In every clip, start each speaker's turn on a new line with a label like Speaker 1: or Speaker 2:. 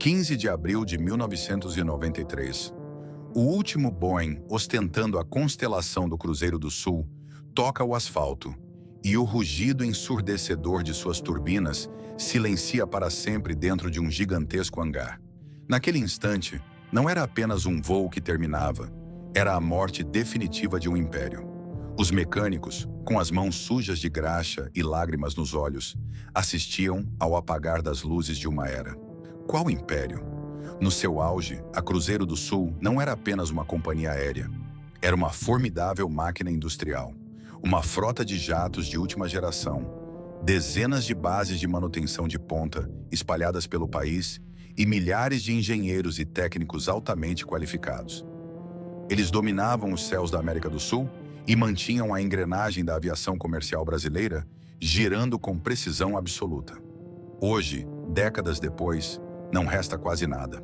Speaker 1: 15 de abril de 1993. O último Boeing, ostentando a constelação do Cruzeiro do Sul, toca o asfalto, e o rugido ensurdecedor de suas turbinas silencia para sempre dentro de um gigantesco hangar. Naquele instante, não era apenas um voo que terminava, era a morte definitiva de um império. Os mecânicos, com as mãos sujas de graxa e lágrimas nos olhos, assistiam ao apagar das luzes de uma era. Qual império? No seu auge, a Cruzeiro do Sul não era apenas uma companhia aérea. Era uma formidável máquina industrial, uma frota de jatos de última geração, dezenas de bases de manutenção de ponta espalhadas pelo país e milhares de engenheiros e técnicos altamente qualificados. Eles dominavam os céus da América do Sul e mantinham a engrenagem da aviação comercial brasileira girando com precisão absoluta. Hoje, décadas depois, não resta quase nada.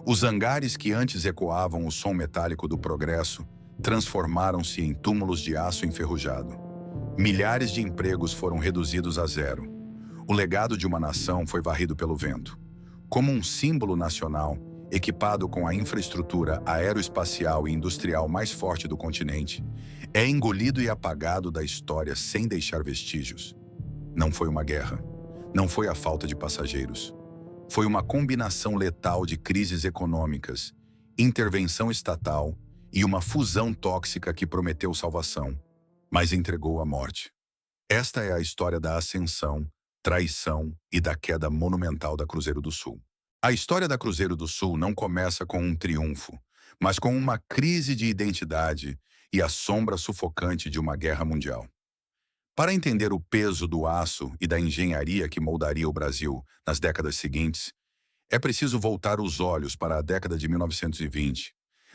Speaker 1: Os hangares que antes ecoavam o som metálico do progresso transformaram-se em túmulos de aço enferrujado. Milhares de empregos foram reduzidos a zero. O legado de uma nação foi varrido pelo vento. Como um símbolo nacional, equipado com a infraestrutura aeroespacial e industrial mais forte do continente, é engolido e apagado da história sem deixar vestígios. Não foi uma guerra. Não foi a falta de passageiros. Foi uma combinação letal de crises econômicas, intervenção estatal e uma fusão tóxica que prometeu salvação, mas entregou a morte. Esta é a história da ascensão, traição e da queda monumental da Cruzeiro do Sul. A história da Cruzeiro do Sul não começa com um triunfo, mas com uma crise de identidade e a sombra sufocante de uma guerra mundial. Para entender o peso do aço e da engenharia que moldaria o Brasil nas décadas seguintes, é preciso voltar os olhos para a década de 1920.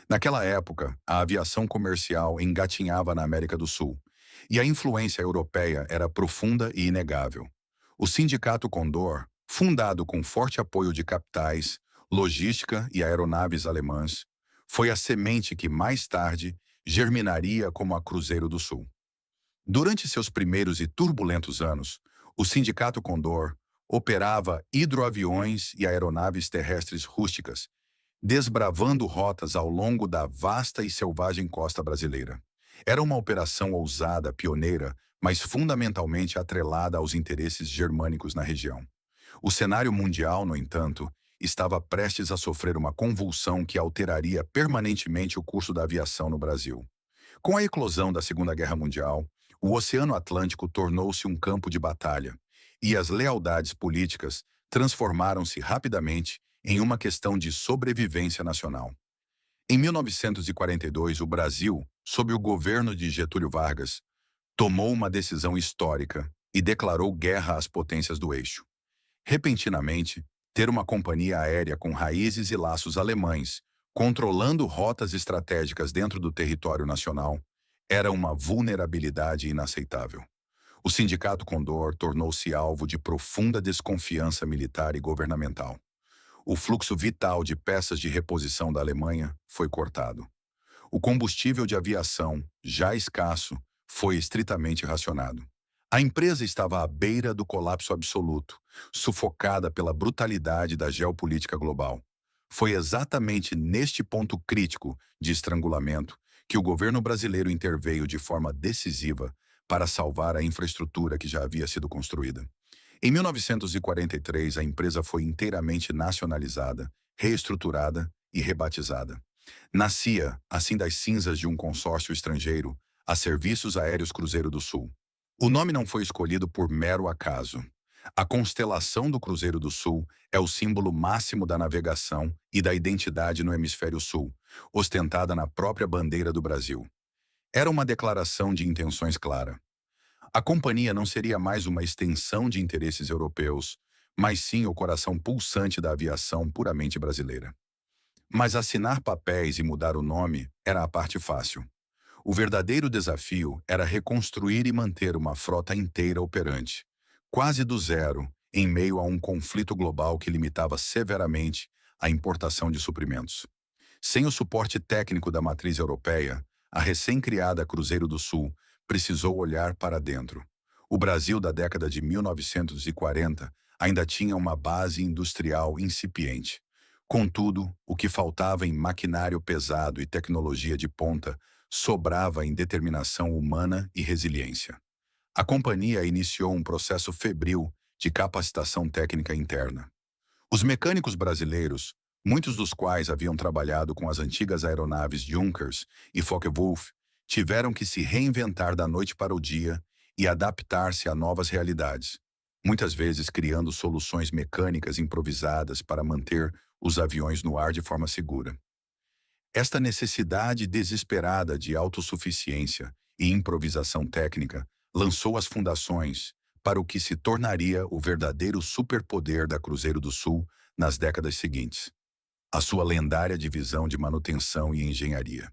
Speaker 1: Naquela época, a aviação comercial engatinhava na América do Sul, e a influência europeia era profunda e inegável. O Sindicato Condor, fundado com forte apoio de capitais, logística e aeronaves alemãs, foi a semente que mais tarde germinaria como a Cruzeiro do Sul. Durante seus primeiros e turbulentos anos, o Sindicato Condor operava hidroaviões e aeronaves terrestres rústicas, desbravando rotas ao longo da vasta e selvagem costa brasileira. Era uma operação ousada, pioneira, mas fundamentalmente atrelada aos interesses germânicos na região. O cenário mundial, no entanto, estava prestes a sofrer uma convulsão que alteraria permanentemente o curso da aviação no Brasil. Com a eclosão da Segunda Guerra Mundial, o Oceano Atlântico tornou-se um campo de batalha, e as lealdades políticas transformaram-se rapidamente em uma questão de sobrevivência nacional. Em 1942, o Brasil, sob o governo de Getúlio Vargas, tomou uma decisão histórica e declarou guerra às potências do eixo. Repentinamente, ter uma companhia aérea com raízes e laços alemães, controlando rotas estratégicas dentro do território nacional, era uma vulnerabilidade inaceitável. O Sindicato Condor tornou-se alvo de profunda desconfiança militar e governamental. O fluxo vital de peças de reposição da Alemanha foi cortado. O combustível de aviação, já escasso, foi estritamente racionado. A empresa estava à beira do colapso absoluto, sufocada pela brutalidade da geopolítica global. Foi exatamente neste ponto crítico de estrangulamento que o governo brasileiro interveio de forma decisiva para salvar a infraestrutura que já havia sido construída. Em 1943, a empresa foi inteiramente nacionalizada, reestruturada e rebatizada. Nascia, assim das cinzas de um consórcio estrangeiro, a Serviços Aéreos Cruzeiro do Sul. O nome não foi escolhido por mero acaso. A constelação do Cruzeiro do Sul é o símbolo máximo da navegação e da identidade no Hemisfério Sul, ostentada na própria bandeira do Brasil. Era uma declaração de intenções clara. A companhia não seria mais uma extensão de interesses europeus, mas sim o coração pulsante da aviação puramente brasileira. Mas assinar papéis e mudar o nome era a parte fácil. O verdadeiro desafio era reconstruir e manter uma frota inteira operante, quase do zero, em meio a um conflito global que limitava severamente a importação de suprimentos. Sem o suporte técnico da matriz europeia, a recém-criada Cruzeiro do Sul precisou olhar para dentro. O Brasil da década de 1940 ainda tinha uma base industrial incipiente. Contudo, o que faltava em maquinário pesado e tecnologia de ponta sobrava em determinação humana e resiliência. A companhia iniciou um processo febril de capacitação técnica interna. Os mecânicos brasileiros, muitos dos quais haviam trabalhado com as antigas aeronaves Junkers e Focke-Wulf, tiveram que se reinventar da noite para o dia e adaptar-se a novas realidades, muitas vezes criando soluções mecânicas improvisadas para manter os aviões no ar de forma segura. Esta necessidade desesperada de autossuficiência e improvisação técnica lançou as fundações para o que se tornaria o verdadeiro superpoder da Cruzeiro do Sul nas décadas seguintes, a sua lendária divisão de manutenção e engenharia.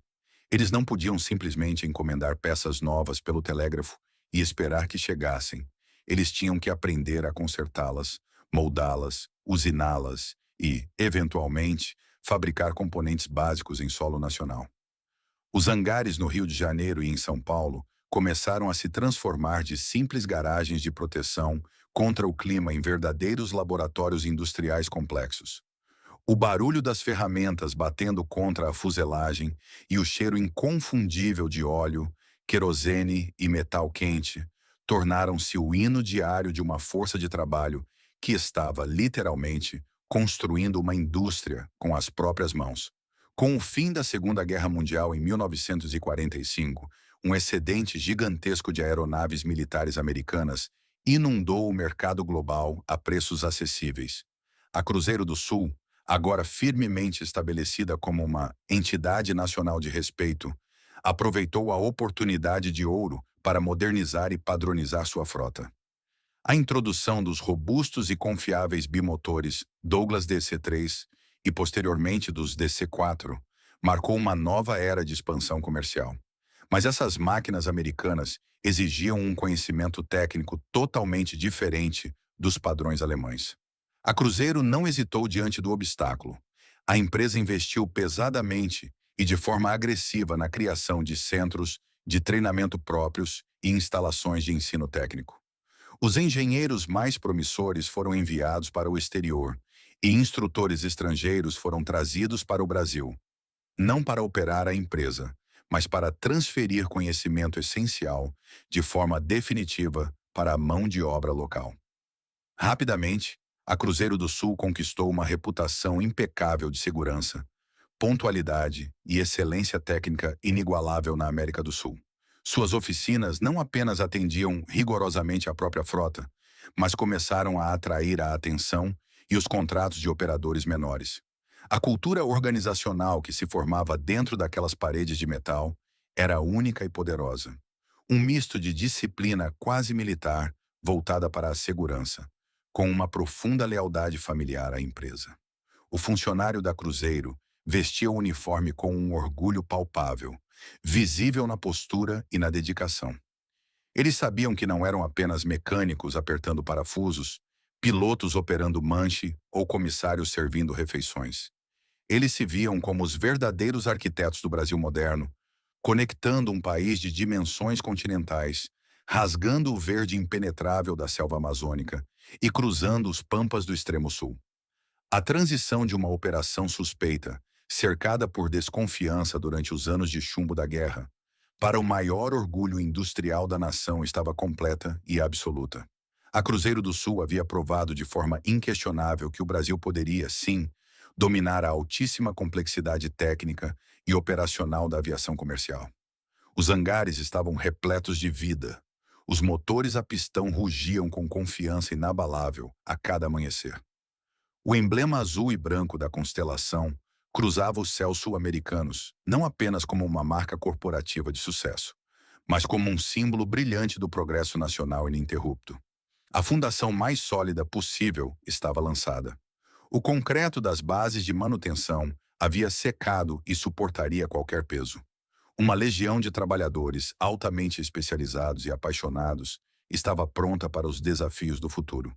Speaker 1: Eles não podiam simplesmente encomendar peças novas pelo telégrafo e esperar que chegassem. Eles tinham que aprender a consertá-las, moldá-las, usiná-las e, eventualmente, fabricar componentes básicos em solo nacional. Os hangares no Rio de Janeiro e em São Paulo começaram a se transformar de simples garagens de proteção contra o clima em verdadeiros laboratórios industriais complexos. O barulho das ferramentas batendo contra a fuselagem e o cheiro inconfundível de óleo, querosene e metal quente tornaram-se o hino diário de uma força de trabalho que estava, literalmente, construindo uma indústria com as próprias mãos. Com o fim da Segunda Guerra Mundial em 1945, um excedente gigantesco de aeronaves militares americanas inundou o mercado global a preços acessíveis. A Cruzeiro do Sul, agora firmemente estabelecida como uma entidade nacional de respeito, aproveitou a oportunidade de ouro para modernizar e padronizar sua frota. A introdução dos robustos e confiáveis bimotores Douglas DC-3 e posteriormente dos DC-4 marcou uma nova era de expansão comercial. Mas essas máquinas americanas exigiam um conhecimento técnico totalmente diferente dos padrões alemães. A Cruzeiro não hesitou diante do obstáculo. A empresa investiu pesadamente e de forma agressiva na criação de centros de treinamento próprios e instalações de ensino técnico. Os engenheiros mais promissores foram enviados para o exterior e instrutores estrangeiros foram trazidos para o Brasil, não para operar a empresa, mas para transferir conhecimento essencial de forma definitiva para a mão de obra local. Rapidamente, a Cruzeiro do Sul conquistou uma reputação impecável de segurança, pontualidade e excelência técnica inigualável na América do Sul. Suas oficinas não apenas atendiam rigorosamente a própria frota, mas começaram a atrair a atenção e os contratos de operadores menores. A cultura organizacional que se formava dentro daquelas paredes de metal era única e poderosa. Um misto de disciplina quase militar voltada para a segurança, com uma profunda lealdade familiar à empresa. O funcionário da Cruzeiro vestia o uniforme com um orgulho palpável, visível na postura e na dedicação. Eles sabiam que não eram apenas mecânicos apertando parafusos, pilotos operando manche ou comissários servindo refeições. Eles se viam como os verdadeiros arquitetos do Brasil moderno, conectando um país de dimensões continentais, rasgando o verde impenetrável da selva amazônica e cruzando os pampas do extremo sul. A transição de uma operação suspeita, cercada por desconfiança durante os anos de chumbo da guerra, para o maior orgulho industrial da nação estava completa e absoluta. A Cruzeiro do Sul havia provado de forma inquestionável que o Brasil poderia, sim, dominar a altíssima complexidade técnica e operacional da aviação comercial. Os hangares estavam repletos de vida. Os motores a pistão rugiam com confiança inabalável a cada amanhecer. O emblema azul e branco da constelação cruzava os céus sul-americanos, não apenas como uma marca corporativa de sucesso, mas como um símbolo brilhante do progresso nacional ininterrupto. A fundação mais sólida possível estava lançada. O concreto das bases de manutenção havia secado e suportaria qualquer peso. Uma legião de trabalhadores altamente especializados e apaixonados estava pronta para os desafios do futuro.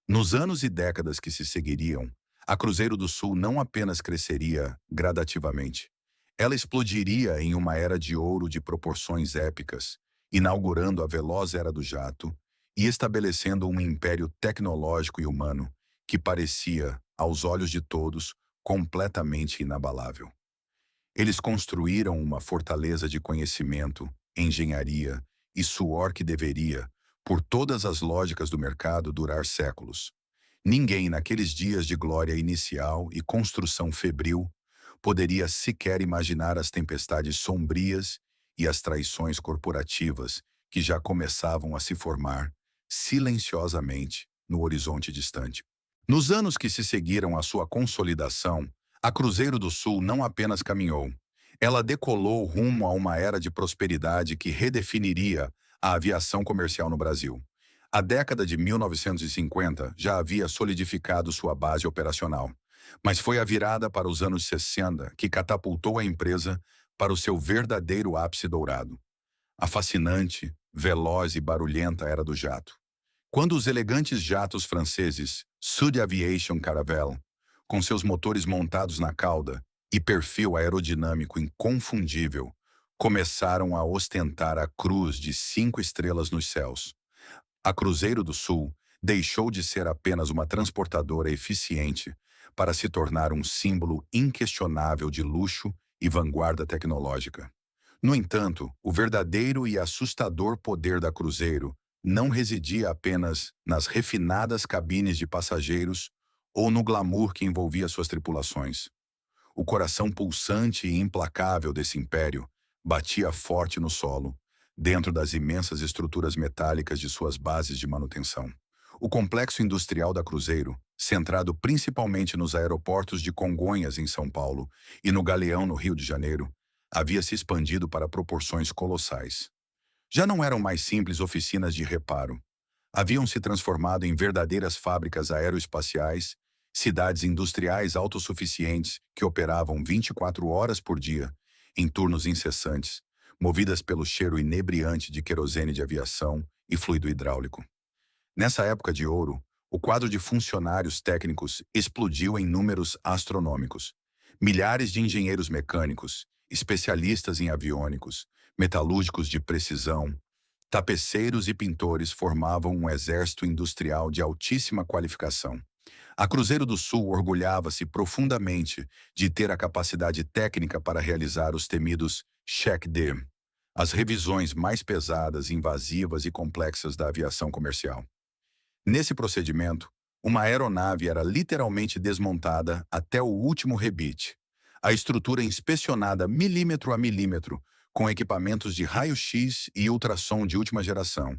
Speaker 1: Nos anos e décadas que se seguiriam, a Cruzeiro do Sul não apenas cresceria gradativamente, ela explodiria em uma era de ouro de proporções épicas, inaugurando a veloz era do jato e estabelecendo um império tecnológico e humano que parecia, aos olhos de todos, completamente inabalável. Eles construíram uma fortaleza de conhecimento, engenharia e suor que deveria, por todas as lógicas do mercado, durar séculos. Ninguém, naqueles dias de glória inicial e construção febril, poderia sequer imaginar as tempestades sombrias e as traições corporativas que já começavam a se formar, silenciosamente, no horizonte distante. Nos anos que se seguiram à sua consolidação, a Cruzeiro do Sul não apenas caminhou, ela decolou rumo a uma era de prosperidade que redefiniria a aviação comercial no Brasil. A década de 1950 já havia solidificado sua base operacional, mas foi a virada para os anos 60 que catapultou a empresa para o seu verdadeiro ápice dourado. A fascinante, veloz e barulhenta era do jato. Quando os elegantes jatos franceses Sud Aviation Caravelle, com seus motores montados na cauda e perfil aerodinâmico inconfundível, começaram a ostentar a cruz de 5 estrelas nos céus, a Cruzeiro do Sul deixou de ser apenas uma transportadora eficiente para se tornar um símbolo inquestionável de luxo e vanguarda tecnológica. No entanto, o verdadeiro e assustador poder da Cruzeiro não residia apenas nas refinadas cabines de passageiros ou no glamour que envolvia suas tripulações. O coração pulsante e implacável desse império batia forte no solo, dentro das imensas estruturas metálicas de suas bases de manutenção. O complexo industrial da Cruzeiro, centrado principalmente nos aeroportos de Congonhas, em São Paulo, e no Galeão, no Rio de Janeiro, havia se expandido para proporções colossais. Já não eram mais simples oficinas de reparo. Haviam se transformado em verdadeiras fábricas aeroespaciais, cidades industriais autossuficientes que operavam 24 horas por dia, em turnos incessantes, movidas pelo cheiro inebriante de querosene de aviação e fluido hidráulico. Nessa época de ouro, o quadro de funcionários técnicos explodiu em números astronômicos. Milhares de engenheiros mecânicos, especialistas em aviônicos, metalúrgicos de precisão, tapeceiros e pintores formavam um exército industrial de altíssima qualificação. A Cruzeiro do Sul orgulhava-se profundamente de ter a capacidade técnica para realizar os temidos check D, as revisões mais pesadas, invasivas e complexas da aviação comercial. Nesse procedimento, uma aeronave era literalmente desmontada até o último rebite, a estrutura inspecionada milímetro a milímetro, com equipamentos de raio-x e ultrassom de última geração,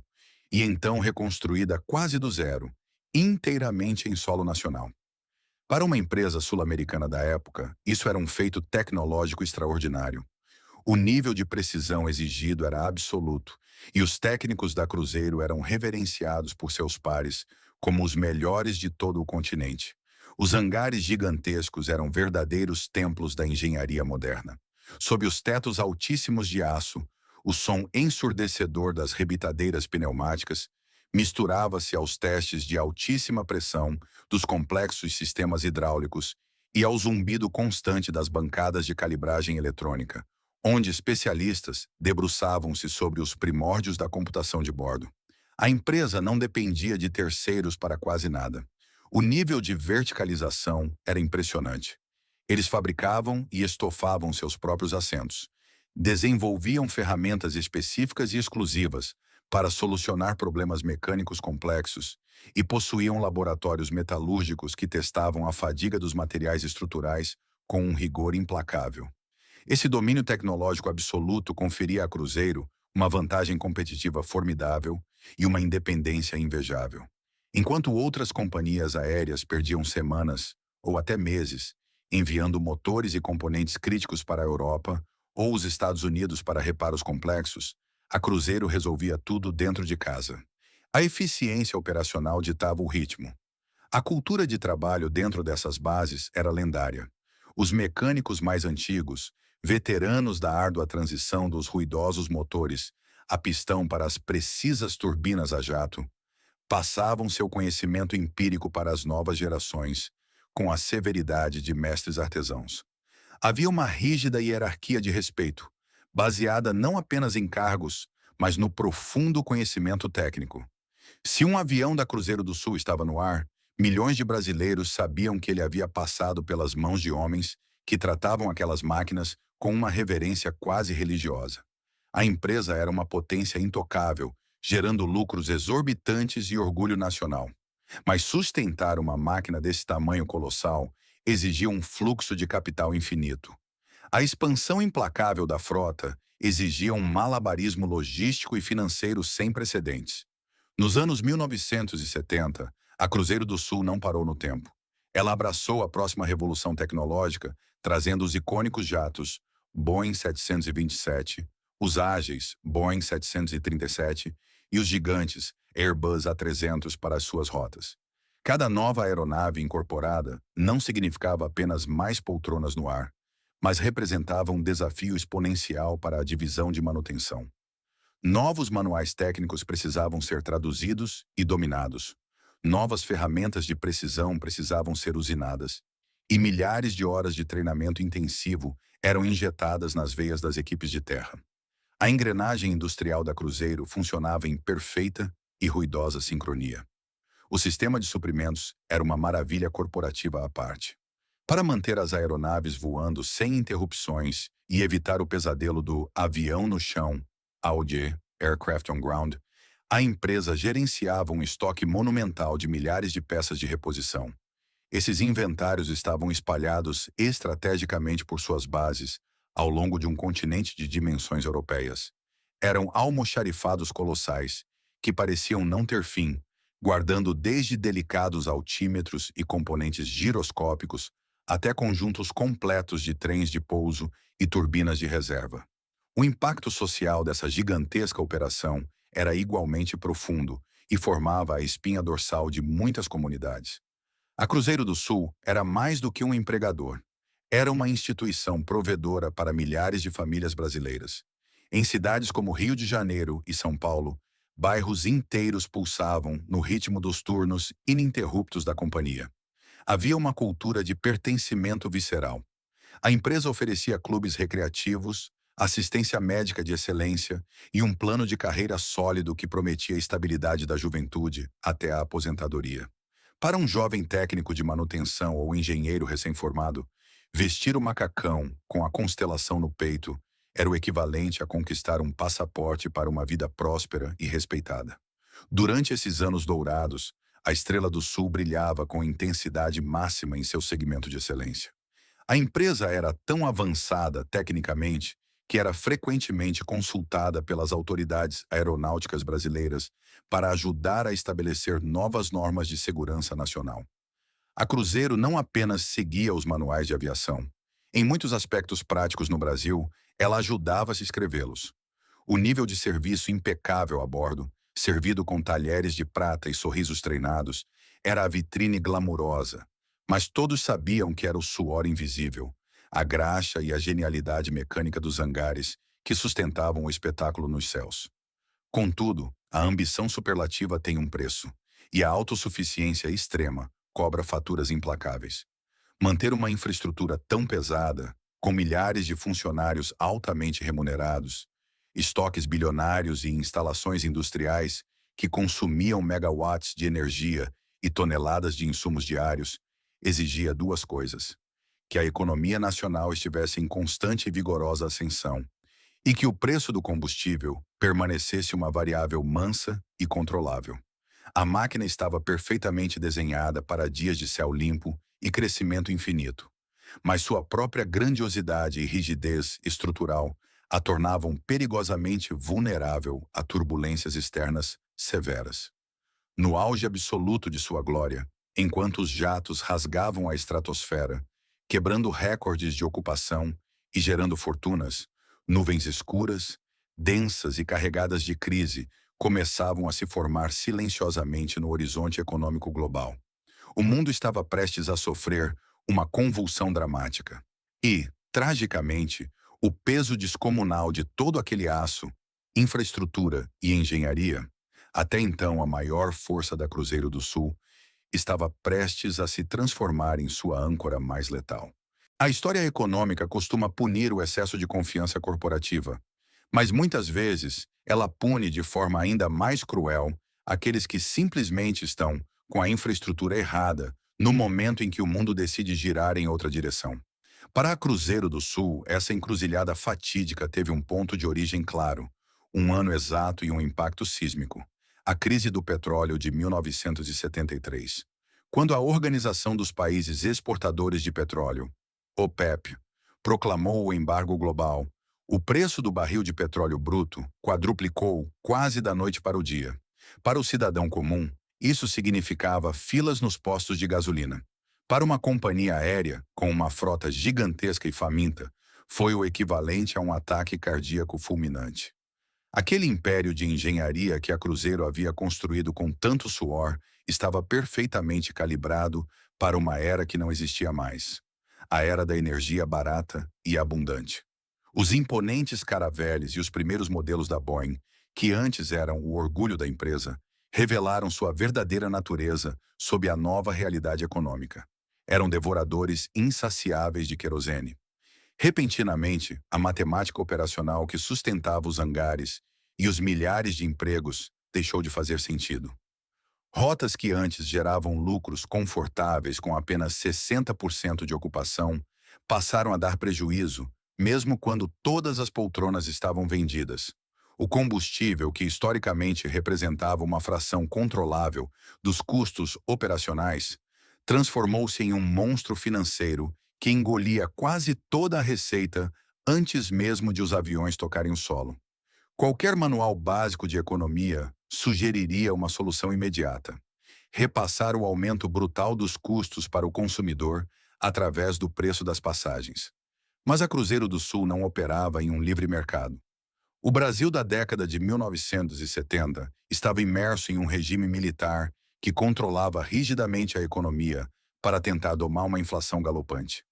Speaker 1: e então reconstruída quase do zero, inteiramente em solo nacional. Para uma empresa sul-americana da época, isso era um feito tecnológico extraordinário. O nível de precisão exigido era absoluto, e os técnicos da Cruzeiro eram reverenciados por seus pares como os melhores de todo o continente. Os hangares gigantescos eram verdadeiros templos da engenharia moderna. Sob os tetos altíssimos de aço, o som ensurdecedor das rebitadeiras pneumáticas misturava-se aos testes de altíssima pressão dos complexos sistemas hidráulicos e ao zumbido constante das bancadas de calibragem eletrônica, onde especialistas debruçavam-se sobre os primórdios da computação de bordo. A empresa não dependia de terceiros para quase nada. O nível de verticalização era impressionante. Eles fabricavam e estofavam seus próprios assentos, desenvolviam ferramentas específicas e exclusivas para solucionar problemas mecânicos complexos e possuíam laboratórios metalúrgicos que testavam a fadiga dos materiais estruturais com um rigor implacável. Esse domínio tecnológico absoluto conferia à Cruzeiro uma vantagem competitiva formidável e uma independência invejável. Enquanto outras companhias aéreas perdiam semanas, ou até meses, enviando motores e componentes críticos para a Europa ou os Estados Unidos para reparos complexos, a Cruzeiro resolvia tudo dentro de casa. A eficiência operacional ditava o ritmo. A cultura de trabalho dentro dessas bases era lendária. Os mecânicos mais antigos, veteranos da árdua transição dos ruidosos motores a pistão para as precisas turbinas a jato, passavam seu conhecimento empírico para as novas gerações, com a severidade de mestres artesãos. Havia uma rígida hierarquia de respeito, baseada não apenas em cargos, mas no profundo conhecimento técnico. Se um avião da Cruzeiro do Sul estava no ar, Milhões de brasileiros sabiam que ele havia passado pelas mãos de homens que tratavam aquelas máquinas com uma reverência quase religiosa. A empresa era uma potência intocável, gerando lucros exorbitantes e orgulho nacional. Mas sustentar uma máquina desse tamanho colossal exigia um fluxo de capital infinito. A expansão implacável da frota exigia um malabarismo logístico e financeiro sem precedentes. Nos anos 1970, a Cruzeiro do Sul não parou no tempo. Ela abraçou a próxima revolução tecnológica, trazendo os icônicos jatos Boeing 727, os ágeis Boeing 737 e os gigantes Airbus A300 para as suas rotas. Cada nova aeronave incorporada não significava apenas mais poltronas no ar, mas representava um desafio exponencial para a divisão de manutenção. Novos manuais técnicos precisavam ser traduzidos e dominados. Novas ferramentas de precisão precisavam ser usinadas. E milhares de horas de treinamento intensivo eram injetadas nas veias das equipes de terra. A engrenagem industrial da Cruzeiro funcionava em perfeita e ruidosa sincronia. O sistema de suprimentos era uma maravilha corporativa à parte. Para manter as aeronaves voando sem interrupções e evitar o pesadelo do avião no chão, AOG, Aircraft on Ground, a empresa gerenciava um estoque monumental de milhares de peças de reposição. Esses inventários estavam espalhados estrategicamente por suas bases ao longo de um continente de dimensões europeias. Eram almoxarifados colossais, que pareciam não ter fim, guardando desde delicados altímetros e componentes giroscópicos até conjuntos completos de trens de pouso e turbinas de reserva. O impacto social dessa gigantesca operação era igualmente profundo e formava a espinha dorsal de muitas comunidades. A Cruzeiro do Sul era mais do que um empregador. Era uma instituição provedora para milhares de famílias brasileiras. Em cidades como Rio de Janeiro e São Paulo, bairros inteiros pulsavam no ritmo dos turnos ininterruptos da companhia. Havia uma cultura de pertencimento visceral. A empresa oferecia clubes recreativos, assistência médica de excelência e um plano de carreira sólido que prometia a estabilidade da juventude até a aposentadoria. Para um jovem técnico de manutenção ou engenheiro recém-formado, vestir o macacão com a constelação no peito era o equivalente a conquistar um passaporte para uma vida próspera e respeitada. Durante esses anos dourados, a Estrela do Sul brilhava com intensidade máxima em seu segmento de excelência. A empresa era tão avançada tecnicamente que era frequentemente consultada pelas autoridades aeronáuticas brasileiras para ajudar a estabelecer novas normas de segurança nacional. A Cruzeiro não apenas seguia os manuais de aviação. Em muitos aspectos práticos no Brasil, ela ajudava a se escrevê-los. O nível de serviço impecável a bordo, servido com talheres de prata e sorrisos treinados, era a vitrine glamurosa, mas todos sabiam que era o suor invisível, a graxa e a genialidade mecânica dos hangares que sustentavam o espetáculo nos céus. Contudo, a ambição superlativa tem um preço, e a autossuficiência extrema cobra faturas implacáveis. Manter uma infraestrutura tão pesada, com milhares de funcionários altamente remunerados, estoques bilionários e instalações industriais que consumiam megawatts de energia e toneladas de insumos diários, exigia duas coisas: que a economia nacional estivesse em constante e vigorosa ascensão e que o preço do combustível permanecesse uma variável mansa e controlável. A máquina estava perfeitamente desenhada para dias de céu limpo e crescimento infinito, mas sua própria grandiosidade e rigidez estrutural a tornavam perigosamente vulnerável a turbulências externas severas. No auge absoluto de sua glória, enquanto os jatos rasgavam a estratosfera, quebrando recordes de ocupação e gerando fortunas, nuvens escuras, densas e carregadas de crise começavam a se formar silenciosamente no horizonte econômico global. O mundo estava prestes a sofrer uma convulsão dramática. E, tragicamente, o peso descomunal de todo aquele aço, infraestrutura e engenharia, até então a maior força da Cruzeiro do Sul, estava prestes a se transformar em sua âncora mais letal. A história econômica costuma punir o excesso de confiança corporativa, mas muitas vezes ela pune de forma ainda mais cruel aqueles que simplesmente estão com a infraestrutura errada, no momento em que o mundo decide girar em outra direção. Para a Cruzeiro do Sul, essa encruzilhada fatídica teve um ponto de origem claro, um ano exato e um impacto sísmico: a crise do petróleo de 1973. Quando a Organização dos Países Exportadores de Petróleo, OPEP, proclamou o embargo global, o preço do barril de petróleo bruto quadruplicou quase da noite para o dia. Para o cidadão comum, isso significava filas nos postos de gasolina. Para uma companhia aérea, com uma frota gigantesca e faminta, foi o equivalente a um ataque cardíaco fulminante. Aquele império de engenharia que a Cruzeiro havia construído com tanto suor estava perfeitamente calibrado para uma era que não existia mais: a era da energia barata e abundante. Os imponentes Caravelles e os primeiros modelos da Boeing, que antes eram o orgulho da empresa, revelaram sua verdadeira natureza sob a nova realidade econômica. Eram devoradores insaciáveis de querosene. Repentinamente, a matemática operacional que sustentava os hangares e os milhares de empregos deixou de fazer sentido. Rotas que antes geravam lucros confortáveis com apenas 60% de ocupação passaram a dar prejuízo, mesmo quando todas as poltronas estavam vendidas. O combustível, que historicamente representava uma fração controlável dos custos operacionais, transformou-se em um monstro financeiro que engolia quase toda a receita antes mesmo de os aviões tocarem o solo. Qualquer manual básico de economia sugeriria uma solução imediata: repassar o aumento brutal dos custos para o consumidor através do preço das passagens. Mas a Cruzeiro do Sul não operava em um livre mercado. O Brasil da década de 1970 estava imerso em um regime militar que controlava rigidamente a economia para tentar domar uma inflação galopante.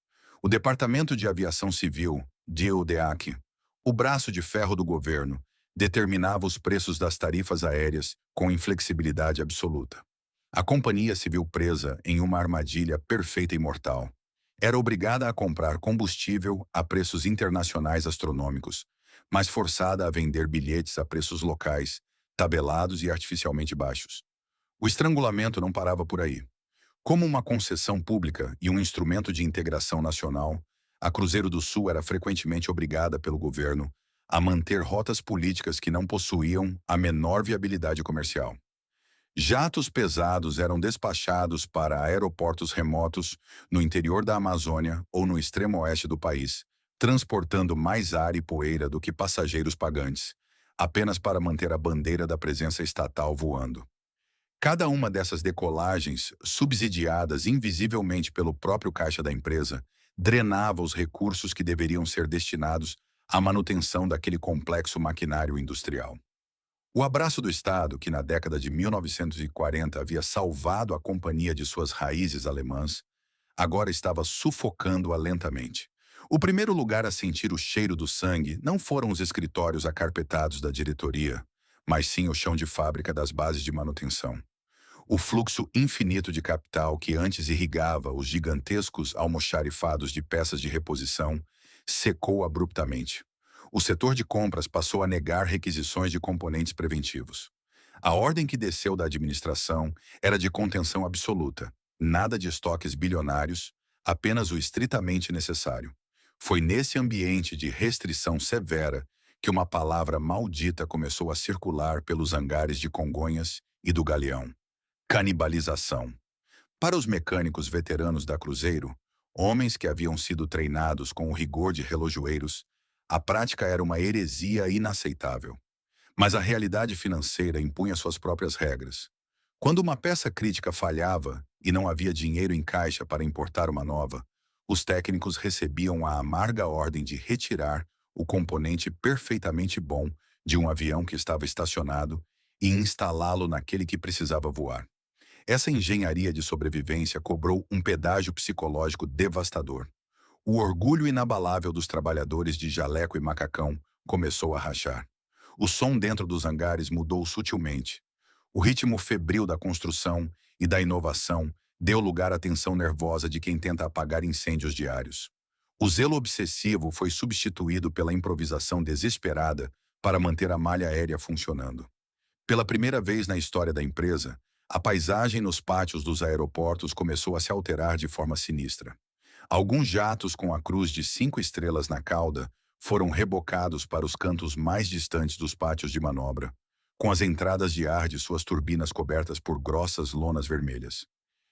Speaker 1: O Departamento de Aviação Civil, DODEAC, o braço de ferro do governo, determinava os preços das tarifas aéreas com inflexibilidade absoluta. A companhia se viu presa em uma armadilha perfeita e mortal. Era obrigada a comprar combustível a preços internacionais astronômicos, mas forçada a vender bilhetes a preços locais, tabelados e artificialmente baixos. O estrangulamento não parava por aí. Como uma concessão pública e um instrumento de integração nacional, a Cruzeiro do Sul era frequentemente obrigada pelo governo a manter rotas políticas que não possuíam a menor viabilidade comercial. Jatos pesados eram despachados para aeroportos remotos no interior da Amazônia ou no extremo oeste do país, transportando mais ar e poeira do que passageiros pagantes, apenas para manter a bandeira da presença estatal voando. Cada uma dessas decolagens, subsidiadas invisivelmente pelo próprio caixa da empresa, drenava os recursos que deveriam ser destinados à manutenção daquele complexo maquinário industrial. O abraço do Estado, que na década de 1940 havia salvado a companhia de suas raízes alemãs, agora estava sufocando-a lentamente. O primeiro lugar a sentir o cheiro do sangue não foram os escritórios acarpetados da diretoria, mas sim o chão de fábrica das bases de manutenção. O fluxo infinito de capital que antes irrigava os gigantescos almoxarifados de peças de reposição secou abruptamente. O setor de compras passou a negar requisições de componentes preventivos. A ordem que desceu da administração era de contenção absoluta, nada de estoques bilionários, apenas o estritamente necessário. Foi nesse ambiente de restrição severa que uma palavra maldita começou a circular pelos hangares de Congonhas e do Galeão: canibalização. Para os mecânicos veteranos da Cruzeiro, homens que haviam sido treinados com o rigor de relojoeiros, a prática era uma heresia inaceitável. Mas a realidade financeira impunha suas próprias regras. Quando uma peça crítica falhava e não havia dinheiro em caixa para importar uma nova, os técnicos recebiam a amarga ordem de retirar o componente perfeitamente bom de um avião que estava estacionado e instalá-lo naquele que precisava voar. Essa engenharia de sobrevivência cobrou um pedágio psicológico devastador. O orgulho inabalável dos trabalhadores de jaleco e macacão começou a rachar. O som dentro dos hangares mudou sutilmente. O ritmo febril da construção e da inovação deu lugar à tensão nervosa de quem tenta apagar incêndios diários. O zelo obsessivo foi substituído pela improvisação desesperada para manter a malha aérea funcionando. Pela primeira vez na história da empresa, A paisagem nos pátios dos aeroportos começou a se alterar de forma sinistra. Alguns jatos com a cruz de 5 estrelas na cauda foram rebocados para os cantos mais distantes dos pátios de manobra, com as entradas de ar de suas turbinas cobertas por grossas lonas vermelhas.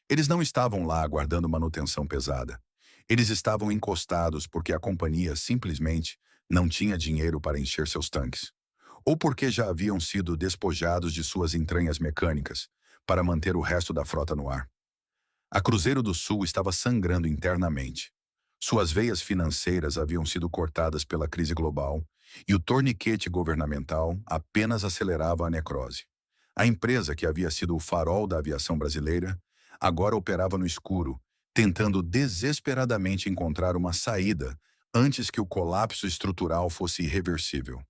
Speaker 1: Eles não estavam lá aguardando manutenção pesada. Eles estavam encostados porque a companhia simplesmente não tinha dinheiro para encher seus tanques, ou porque já haviam sido despojados de suas entranhas mecânicas para manter o resto da frota no ar. A Cruzeiro do Sul estava sangrando internamente. Suas veias financeiras haviam sido cortadas pela crise global e o torniquete governamental apenas acelerava a necrose. A empresa, que havia sido o farol da aviação brasileira, agora operava no escuro, tentando desesperadamente encontrar uma saída antes que o colapso estrutural fosse irreversível.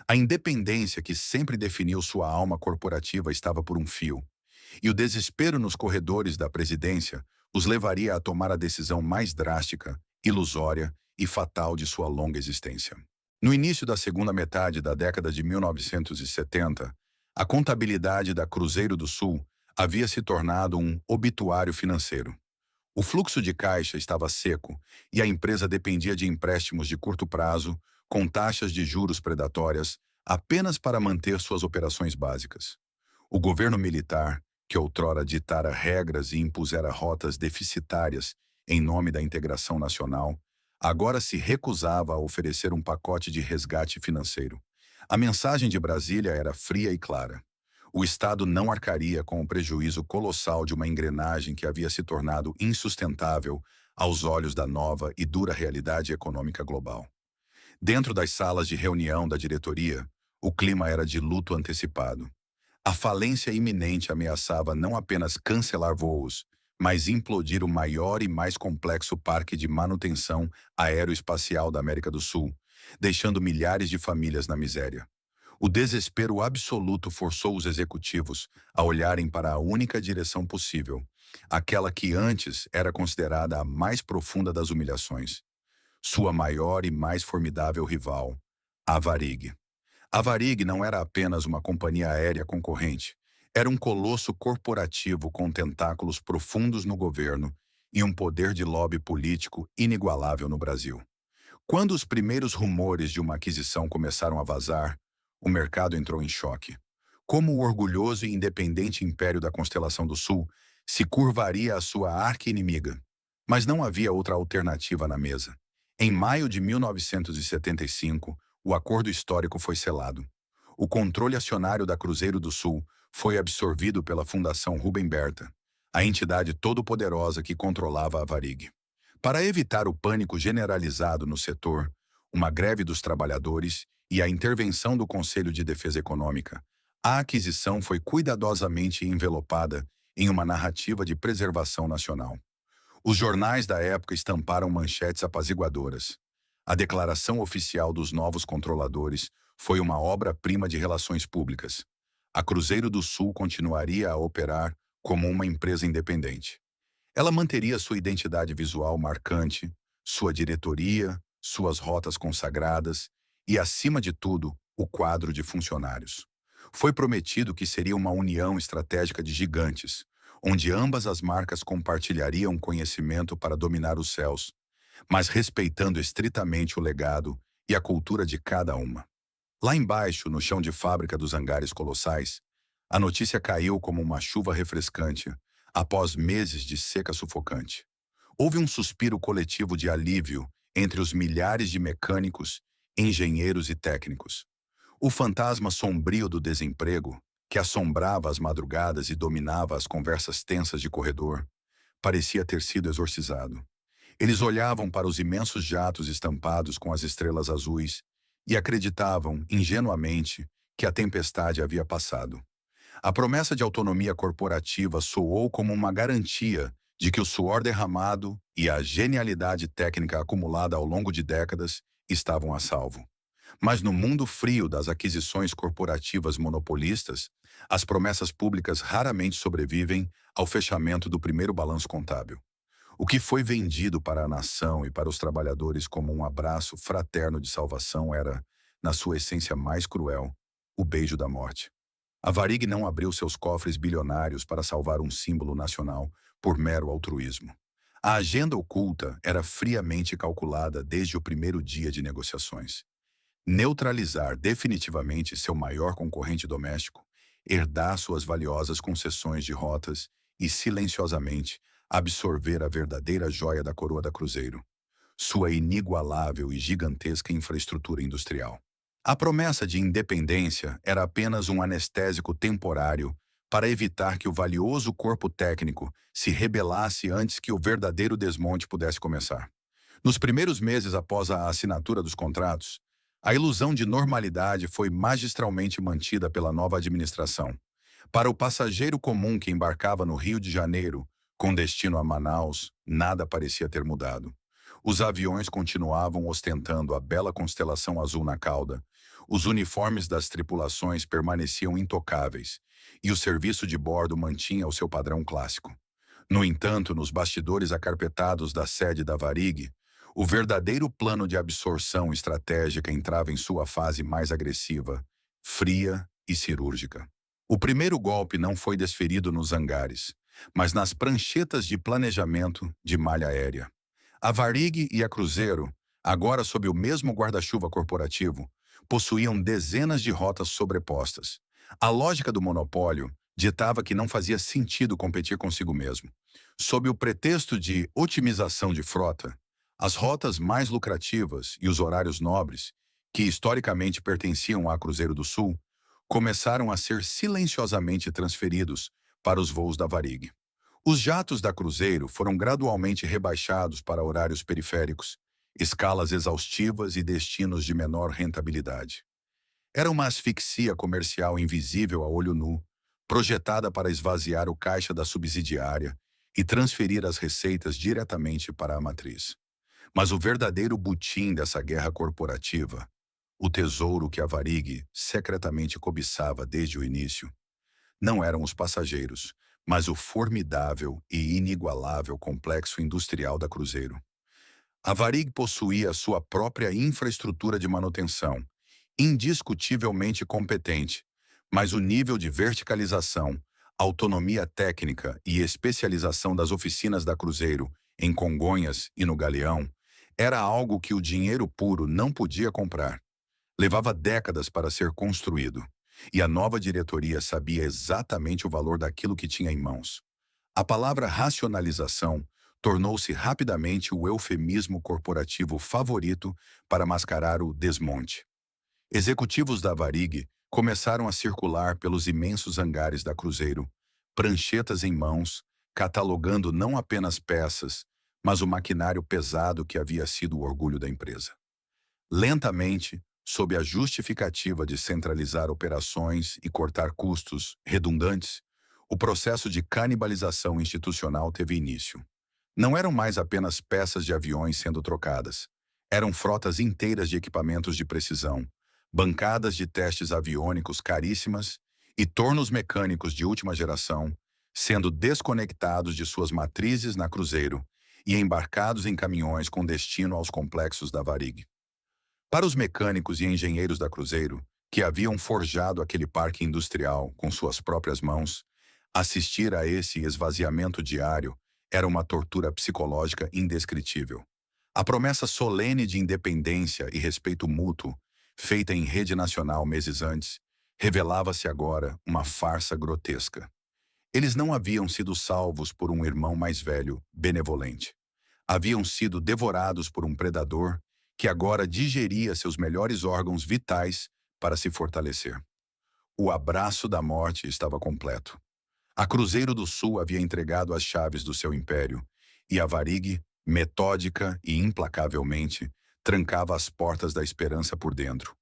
Speaker 1: A independência que sempre definiu sua alma corporativa estava por um fio, e o desespero nos corredores da presidência os levaria a tomar a decisão mais drástica, ilusória e fatal de sua longa existência. No início da segunda metade da década de 1970, a contabilidade da Cruzeiro do Sul havia se tornado um obituário financeiro. O fluxo de caixa estava seco e a empresa dependia de empréstimos de curto prazo, com taxas de juros predatórias, apenas para manter suas operações básicas. O governo militar, que outrora ditara regras e impusera rotas deficitárias em nome da integração nacional, agora se recusava a oferecer um pacote de resgate financeiro. A mensagem de Brasília era fria e clara. O Estado não arcaria com o prejuízo colossal de uma engrenagem que havia se tornado insustentável aos olhos da nova e dura realidade econômica global. Dentro das salas de reunião da diretoria, o clima era de luto antecipado. A falência iminente ameaçava não apenas cancelar voos, mas implodir o maior e mais complexo parque de manutenção aeroespacial da América do Sul, deixando milhares de famílias na miséria. O desespero absoluto forçou os executivos a olharem para a única direção possível, aquela que antes era considerada a mais profunda das humilhações. Sua maior e mais formidável rival, a Varig. A Varig não era apenas uma companhia aérea concorrente, era um colosso corporativo com tentáculos profundos no governo e um poder de lobby político inigualável no Brasil. Quando os primeiros rumores de uma aquisição começaram a vazar, o mercado entrou em choque. Como o orgulhoso e independente Império da Constelação do Sul se curvaria à sua arqui-inimiga? Mas não havia outra alternativa na mesa. Em maio de 1975, o acordo histórico foi selado. O controle acionário da Cruzeiro do Sul foi absorvido pela Fundação Rubem Berta, a entidade todo-poderosa que controlava a Varig. Para evitar o pânico generalizado no setor, uma greve dos trabalhadores e a intervenção do Conselho de Defesa Econômica, a aquisição foi cuidadosamente envelopada em uma narrativa de preservação nacional. Os jornais da época estamparam manchetes apaziguadoras. A declaração oficial dos novos controladores foi uma obra-prima de relações públicas. A Cruzeiro do Sul continuaria a operar como uma empresa independente. Ela manteria sua identidade visual marcante, sua diretoria, suas rotas consagradas e, acima de tudo, o quadro de funcionários. Foi prometido que seria uma união estratégica de gigantes, onde ambas as marcas compartilhariam conhecimento para dominar os céus, mas respeitando estritamente o legado e a cultura de cada uma. Lá embaixo, no chão de fábrica dos hangares colossais, a notícia caiu como uma chuva refrescante, após meses de seca sufocante. Houve um suspiro coletivo de alívio entre os milhares de mecânicos, engenheiros e técnicos. O fantasma sombrio do desemprego, que assombrava as madrugadas e dominava as conversas tensas de corredor, parecia ter sido exorcizado. Eles olhavam para os imensos jatos estampados com as estrelas azuis e acreditavam, ingenuamente, que a tempestade havia passado. A promessa de autonomia corporativa soou como uma garantia de que o suor derramado e a genialidade técnica acumulada ao longo de décadas estavam a salvo. Mas no mundo frio das aquisições corporativas monopolistas, as promessas públicas raramente sobrevivem ao fechamento do primeiro balanço contábil. O que foi vendido para a nação e para os trabalhadores como um abraço fraterno de salvação era, na sua essência mais cruel, o beijo da morte. A Varig não abriu seus cofres bilionários para salvar um símbolo nacional por mero altruísmo. A agenda oculta era friamente calculada desde o primeiro dia de negociações. Neutralizar definitivamente seu maior concorrente doméstico, herdar suas valiosas concessões de rotas e, silenciosamente, absorver a verdadeira joia da coroa da Cruzeiro, sua inigualável e gigantesca infraestrutura industrial. A promessa de independência era apenas um anestésico temporário para evitar que o valioso corpo técnico se rebelasse antes que o verdadeiro desmonte pudesse começar. Nos primeiros meses após a assinatura dos contratos, a ilusão de normalidade foi magistralmente mantida pela nova administração. Para o passageiro comum que embarcava no Rio de Janeiro, com destino a Manaus, nada parecia ter mudado. Os aviões continuavam ostentando a bela constelação azul na cauda, os uniformes das tripulações permaneciam intocáveis, e o serviço de bordo mantinha o seu padrão clássico. No entanto, nos bastidores acarpetados da sede da Varig, o verdadeiro plano de absorção estratégica entrava em sua fase mais agressiva, fria e cirúrgica. O primeiro golpe não foi desferido nos hangares, mas nas pranchetas de planejamento de malha aérea. A Varig e a Cruzeiro, agora sob o mesmo guarda-chuva corporativo, possuíam dezenas de rotas sobrepostas. A lógica do monopólio ditava que não fazia sentido competir consigo mesmo. Sob o pretexto de otimização de frota, as rotas mais lucrativas e os horários nobres, que historicamente pertenciam à Cruzeiro do Sul, começaram a ser silenciosamente transferidos para os voos da Varig. Os jatos da Cruzeiro foram gradualmente rebaixados para horários periféricos, escalas exaustivas e destinos de menor rentabilidade. Era uma asfixia comercial invisível a olho nu, projetada para esvaziar o caixa da subsidiária e transferir as receitas diretamente para a matriz. Mas o verdadeiro butim dessa guerra corporativa, o tesouro que a Varig secretamente cobiçava desde o início, não eram os passageiros, mas o formidável e inigualável complexo industrial da Cruzeiro. A Varig possuía sua própria infraestrutura de manutenção, indiscutivelmente competente, mas o nível de verticalização, autonomia técnica e especialização das oficinas da Cruzeiro, em Congonhas e no Galeão, era algo que o dinheiro puro não podia comprar. Levava décadas para ser construído, e a nova diretoria sabia exatamente o valor daquilo que tinha em mãos. A palavra racionalização tornou-se rapidamente o eufemismo corporativo favorito para mascarar o desmonte. Executivos da Varig começaram a circular pelos imensos hangares da Cruzeiro, pranchetas em mãos, catalogando não apenas peças, mas o maquinário pesado que havia sido o orgulho da empresa. Lentamente, sob a justificativa de centralizar operações e cortar custos redundantes, o processo de canibalização institucional teve início. Não eram mais apenas peças de aviões sendo trocadas. Eram frotas inteiras de equipamentos de precisão, bancadas de testes aviônicos caríssimas e tornos mecânicos de última geração, sendo desconectados de suas matrizes na Cruzeiro e embarcados em caminhões com destino aos complexos da Varig. Para os mecânicos e engenheiros da Cruzeiro, que haviam forjado aquele parque industrial com suas próprias mãos, assistir a esse esvaziamento diário era uma tortura psicológica indescritível. A promessa solene de independência e respeito mútuo, feita em rede nacional meses antes, revelava-se agora uma farsa grotesca. Eles não haviam sido salvos por um irmão mais velho, benevolente. Haviam sido devorados por um predador que agora digeria seus melhores órgãos vitais para se fortalecer. O abraço da morte estava completo. A Cruzeiro do Sul havia entregado as chaves do seu império, e a Varig, metódica e implacavelmente, trancava as portas da esperança por dentro.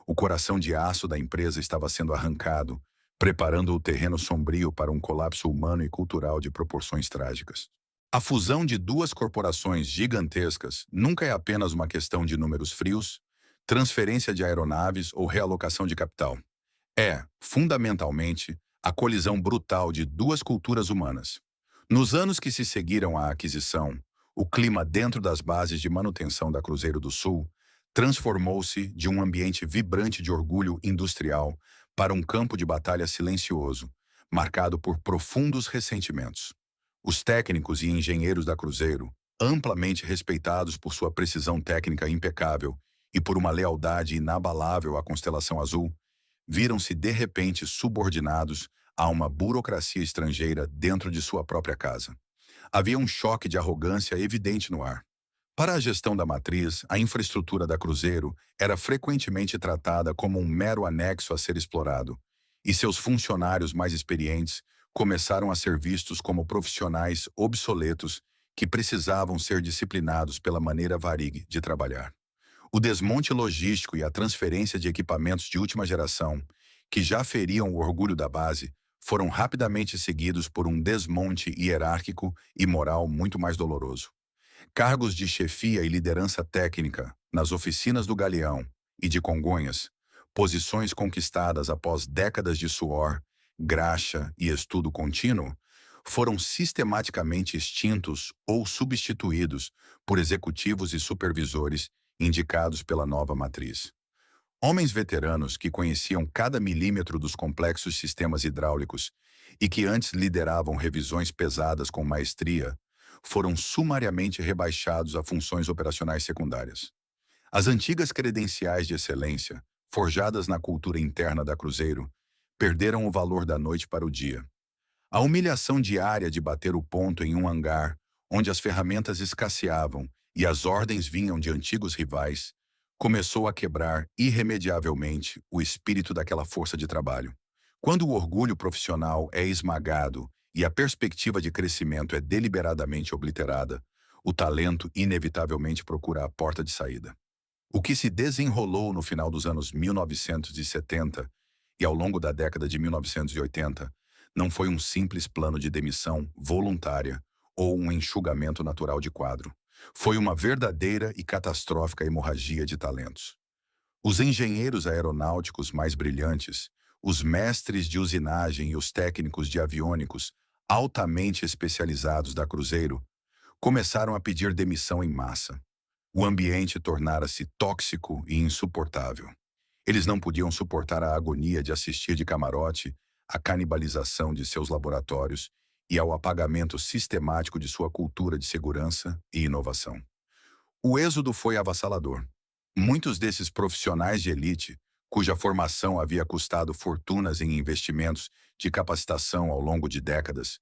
Speaker 1: O coração de aço da empresa estava sendo arrancado, preparando o terreno sombrio para um colapso humano e cultural de proporções trágicas. A fusão de duas corporações gigantescas nunca é apenas uma questão de números frios, transferência de aeronaves ou realocação de capital. É, fundamentalmente, a colisão brutal de duas culturas humanas. Nos anos que se seguiram à aquisição, o clima dentro das bases de manutenção da Cruzeiro do Sul transformou-se de um ambiente vibrante de orgulho industrial para um campo de batalha silencioso, marcado por profundos ressentimentos. Os técnicos e engenheiros da Cruzeiro, amplamente respeitados por sua precisão técnica impecável e por uma lealdade inabalável à Constelação Azul, viram-se de repente subordinados a uma burocracia estrangeira dentro de sua própria casa. Havia um choque de arrogância evidente no ar. Para a gestão da matriz, a infraestrutura da Cruzeiro era frequentemente tratada como um mero anexo a ser explorado, e seus funcionários mais experientes começaram a ser vistos como profissionais obsoletos que precisavam ser disciplinados pela maneira Varig de trabalhar. O desmonte logístico e a transferência de equipamentos de última geração, que já feriam o orgulho da base, foram rapidamente seguidos por um desmonte hierárquico e moral muito mais doloroso. Cargos de chefia e liderança técnica nas oficinas do Galeão e de Congonhas, posições conquistadas após décadas de suor, graxa e estudo contínuo, foram sistematicamente extintos ou substituídos por executivos e supervisores indicados pela nova matriz. Homens veteranos que conheciam cada milímetro dos complexos sistemas hidráulicos e que antes lideravam revisões pesadas com maestria, foram sumariamente rebaixados a funções operacionais secundárias. As antigas credenciais de excelência, forjadas na cultura interna da Cruzeiro, perderam o valor da noite para o dia. A humilhação diária de bater o ponto em um hangar, onde as ferramentas escasseavam e as ordens vinham de antigos rivais, começou a quebrar irremediavelmente o espírito daquela força de trabalho. Quando o orgulho profissional é esmagado e a perspectiva de crescimento é deliberadamente obliterada, o talento inevitavelmente procura a porta de saída. O que se desenrolou no final dos anos 1970 e ao longo da década de 1980 não foi um simples plano de demissão voluntária ou um enxugamento natural de quadro. Foi uma verdadeira e catastrófica hemorragia de talentos. Os engenheiros aeronáuticos mais brilhantes, os mestres de usinagem e os técnicos de aviônicos altamente especializados da Cruzeiro começaram a pedir demissão em massa. O ambiente tornara-se tóxico e insuportável. Eles não podiam suportar a agonia de assistir de camarote à canibalização de seus laboratórios e ao apagamento sistemático de sua cultura de segurança e inovação. O êxodo foi avassalador. Muitos desses profissionais de elite, cuja formação havia custado fortunas em investimentos de capacitação ao longo de décadas,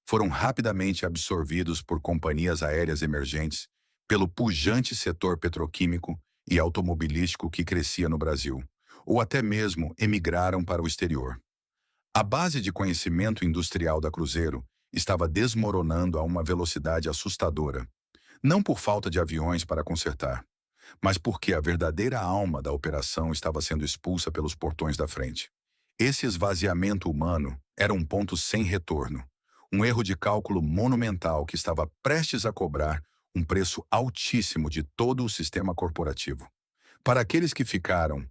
Speaker 1: foram rapidamente absorvidos por companhias aéreas emergentes, pelo pujante setor petroquímico e automobilístico que crescia no Brasil, ou até mesmo emigraram para o exterior. A base de conhecimento industrial da Cruzeiro estava desmoronando a uma velocidade assustadora, não por falta de aviões para consertar, mas porque a verdadeira alma da operação estava sendo expulsa pelos portões da frente. Esse esvaziamento humano era um ponto sem retorno, um erro de cálculo monumental que estava prestes a cobrar um preço altíssimo de todo o sistema corporativo. Para aqueles que ficaram,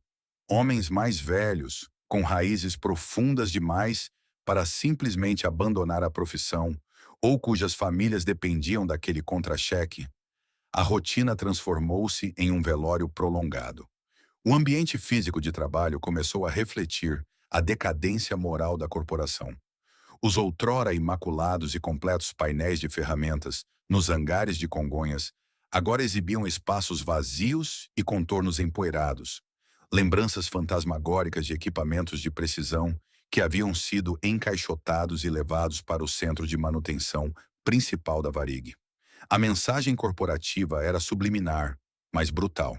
Speaker 1: homens mais velhos, com raízes profundas demais para simplesmente abandonar a profissão, ou cujas famílias dependiam daquele contra-cheque, a rotina transformou-se em um velório prolongado. O ambiente físico de trabalho começou a refletir a decadência moral da corporação. Os outrora imaculados e completos painéis de ferramentas nos hangares de Congonhas agora exibiam espaços vazios e contornos empoeirados, lembranças fantasmagóricas de equipamentos de precisão que haviam sido encaixotados e levados para o centro de manutenção principal da Varig. A mensagem corporativa era subliminar, mas brutal.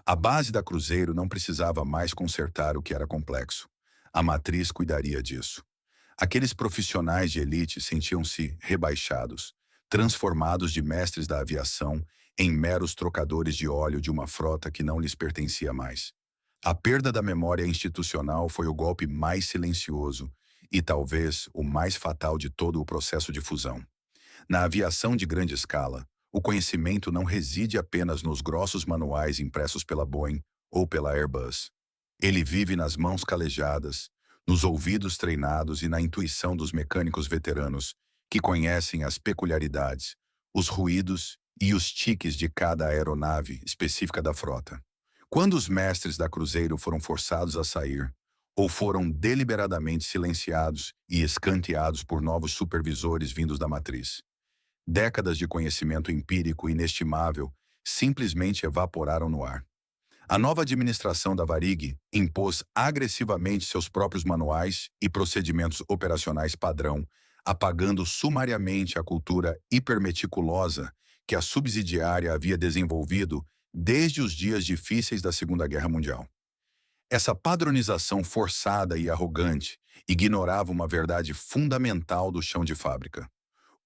Speaker 1: A base da Cruzeiro não precisava mais consertar o que era complexo. A matriz cuidaria disso. Aqueles profissionais de elite sentiam-se rebaixados, transformados de mestres da aviação em meros trocadores de óleo de uma frota que não lhes pertencia mais. A perda da memória institucional foi o golpe mais silencioso e talvez o mais fatal de todo o processo de fusão. Na aviação de grande escala, o conhecimento não reside apenas nos grossos manuais impressos pela Boeing ou pela Airbus. Ele vive nas mãos calejadas, nos ouvidos treinados e na intuição dos mecânicos veteranos, que conhecem as peculiaridades, os ruídos e os tiques de cada aeronave específica da frota. Quando os mestres da Cruzeiro foram forçados a sair, ou foram deliberadamente silenciados e escanteados por novos supervisores vindos da matriz. Décadas de conhecimento empírico inestimável simplesmente evaporaram no ar. A nova administração da Varig impôs agressivamente seus próprios manuais e procedimentos operacionais padrão, apagando sumariamente a cultura hipermeticulosa que a subsidiária havia desenvolvido desde os dias difíceis da Segunda Guerra Mundial. Essa padronização forçada e arrogante ignorava uma verdade fundamental do chão de fábrica.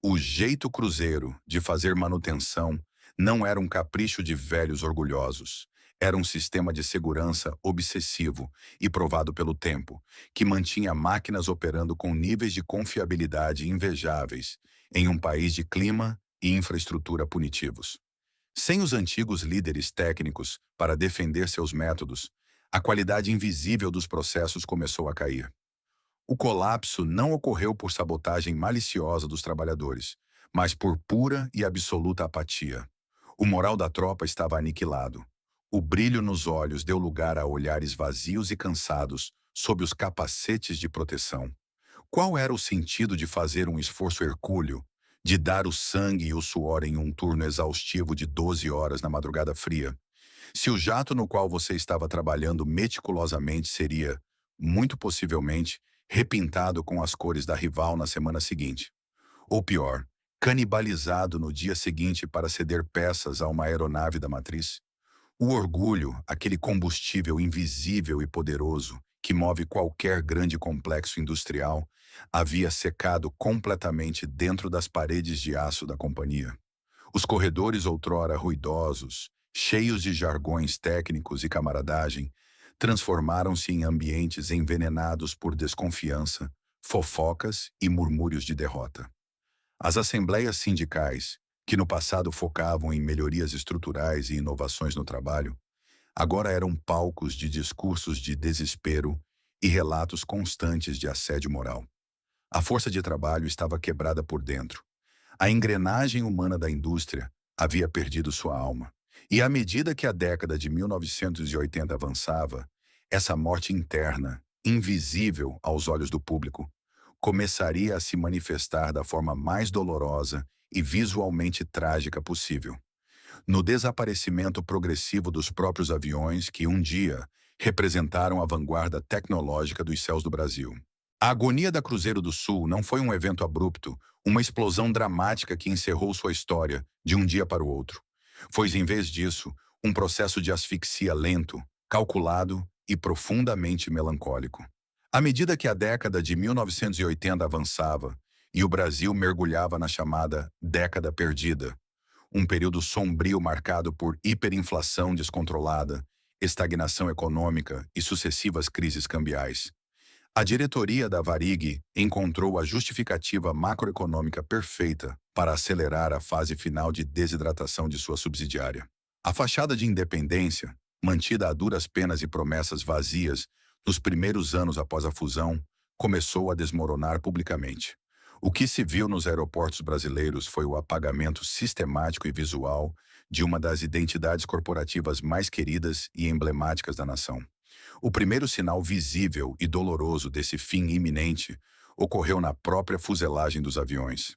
Speaker 1: O jeito cruzeiro de fazer manutenção não era um capricho de velhos orgulhosos. Era um sistema de segurança obsessivo e provado pelo tempo, que mantinha máquinas operando com níveis de confiabilidade invejáveis em um país de clima e infraestrutura punitivos. Sem os antigos líderes técnicos para defender seus métodos, a qualidade invisível dos processos começou a cair. O colapso não ocorreu por sabotagem maliciosa dos trabalhadores, mas por pura e absoluta apatia. O moral da tropa estava aniquilado. O brilho nos olhos deu lugar a olhares vazios e cansados sob os capacetes de proteção. Qual era o sentido de fazer um esforço hercúleo, de dar o sangue e o suor em um turno exaustivo de 12 horas na madrugada fria, se o jato no qual você estava trabalhando meticulosamente seria, muito possivelmente, repintado com as cores da rival na semana seguinte? Ou pior, canibalizado no dia seguinte para ceder peças a uma aeronave da matriz? O orgulho, aquele combustível invisível e poderoso que move qualquer grande complexo industrial, havia secado completamente dentro das paredes de aço da companhia. Os corredores outrora ruidosos, cheios de jargões técnicos e camaradagem, transformaram-se em ambientes envenenados por desconfiança, fofocas e murmúrios de derrota. As assembleias sindicais, que no passado focavam em melhorias estruturais e inovações no trabalho, agora eram palcos de discursos de desespero e relatos constantes de assédio moral. A força de trabalho estava quebrada por dentro. A engrenagem humana da indústria havia perdido sua alma. E à medida que a década de 1980 avançava, essa morte interna, invisível aos olhos do público, começaria a se manifestar da forma mais dolorosa e visualmente trágica possível. No desaparecimento progressivo dos próprios aviões que um dia representaram a vanguarda tecnológica dos céus do Brasil. A agonia da Cruzeiro do Sul não foi um evento abrupto, uma explosão dramática que encerrou sua história de um dia para o outro. Foi, em vez disso, um processo de asfixia lento, calculado e profundamente melancólico. À medida que a década de 1980 avançava e o Brasil mergulhava na chamada década perdida, um período sombrio marcado por hiperinflação descontrolada, estagnação econômica e sucessivas crises cambiais, a diretoria da Varig encontrou a justificativa macroeconômica perfeita para acelerar a fase final de desidratação de sua subsidiária. A fachada de independência, mantida a duras penas e promessas vazias nos primeiros anos após a fusão, começou a desmoronar publicamente. O que se viu nos aeroportos brasileiros foi o apagamento sistemático e visual de uma das identidades corporativas mais queridas e emblemáticas da nação. O primeiro sinal visível e doloroso desse fim iminente ocorreu na própria fuselagem dos aviões.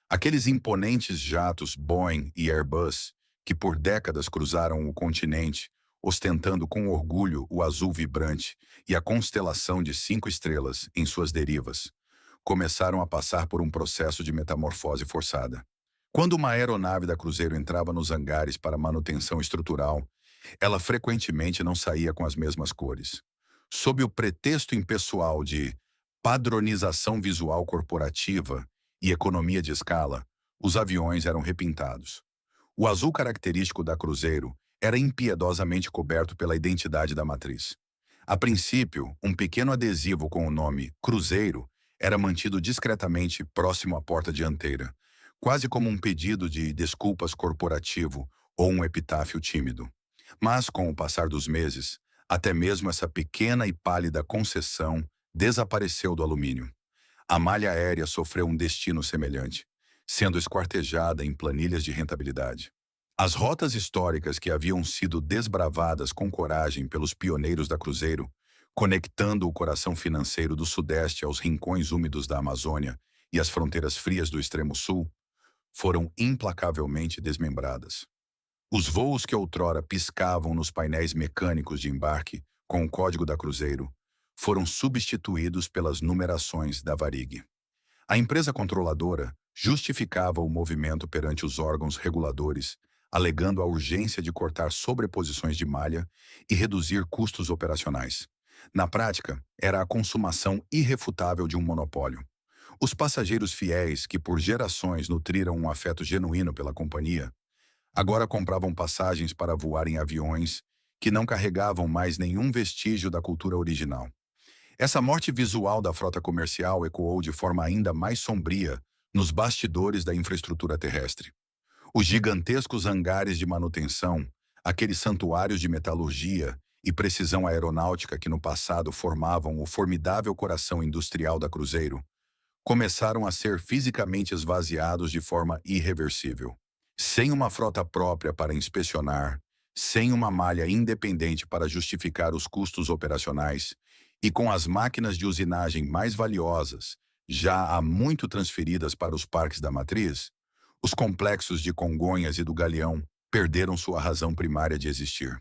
Speaker 1: Aqueles imponentes jatos Boeing e Airbus, que por décadas cruzaram o continente, ostentando com orgulho o azul vibrante e a constelação de 5 estrelas em suas derivas, começaram a passar por um processo de metamorfose forçada. Quando uma aeronave da Cruzeiro entrava nos hangares para manutenção estrutural, ela frequentemente não saía com as mesmas cores. Sob o pretexto impessoal de padronização visual corporativa e economia de escala, os aviões eram repintados. O azul característico da Cruzeiro era impiedosamente coberto pela identidade da matriz. A princípio, um pequeno adesivo com o nome Cruzeiro era mantido discretamente próximo à porta dianteira, quase como um pedido de desculpas corporativo ou um epitáfio tímido. Mas, com o passar dos meses, até mesmo essa pequena e pálida concessão desapareceu do alumínio. A malha aérea sofreu um destino semelhante, sendo esquartejada em planilhas de rentabilidade. As rotas históricas que haviam sido desbravadas com coragem pelos pioneiros da Cruzeiro conectando o coração financeiro do Sudeste aos rincões úmidos da Amazônia e às fronteiras frias do extremo sul, foram implacavelmente desmembradas. Os voos que outrora piscavam nos painéis mecânicos de embarque com o código da Cruzeiro foram substituídos pelas numerações da Varig. A empresa controladora justificava o movimento perante os órgãos reguladores, alegando a urgência de cortar sobreposições de malha e reduzir custos operacionais. Na prática, era a consumação irrefutável de um monopólio. Os passageiros fiéis que por gerações nutriram um afeto genuíno pela companhia, agora compravam passagens para voar em aviões que não carregavam mais nenhum vestígio da cultura original. Essa morte visual da frota comercial ecoou de forma ainda mais sombria nos bastidores da infraestrutura terrestre. Os gigantescos hangares de manutenção, aqueles santuários de metalurgia e precisão aeronáutica que no passado formavam o formidável coração industrial da Cruzeiro, começaram a ser fisicamente esvaziados de forma irreversível. Sem uma frota própria para inspecionar, sem uma malha independente para justificar os custos operacionais e com as máquinas de usinagem mais valiosas, já há muito transferidas para os parques da matriz, os complexos de Congonhas e do Galeão perderam sua razão primária de existir.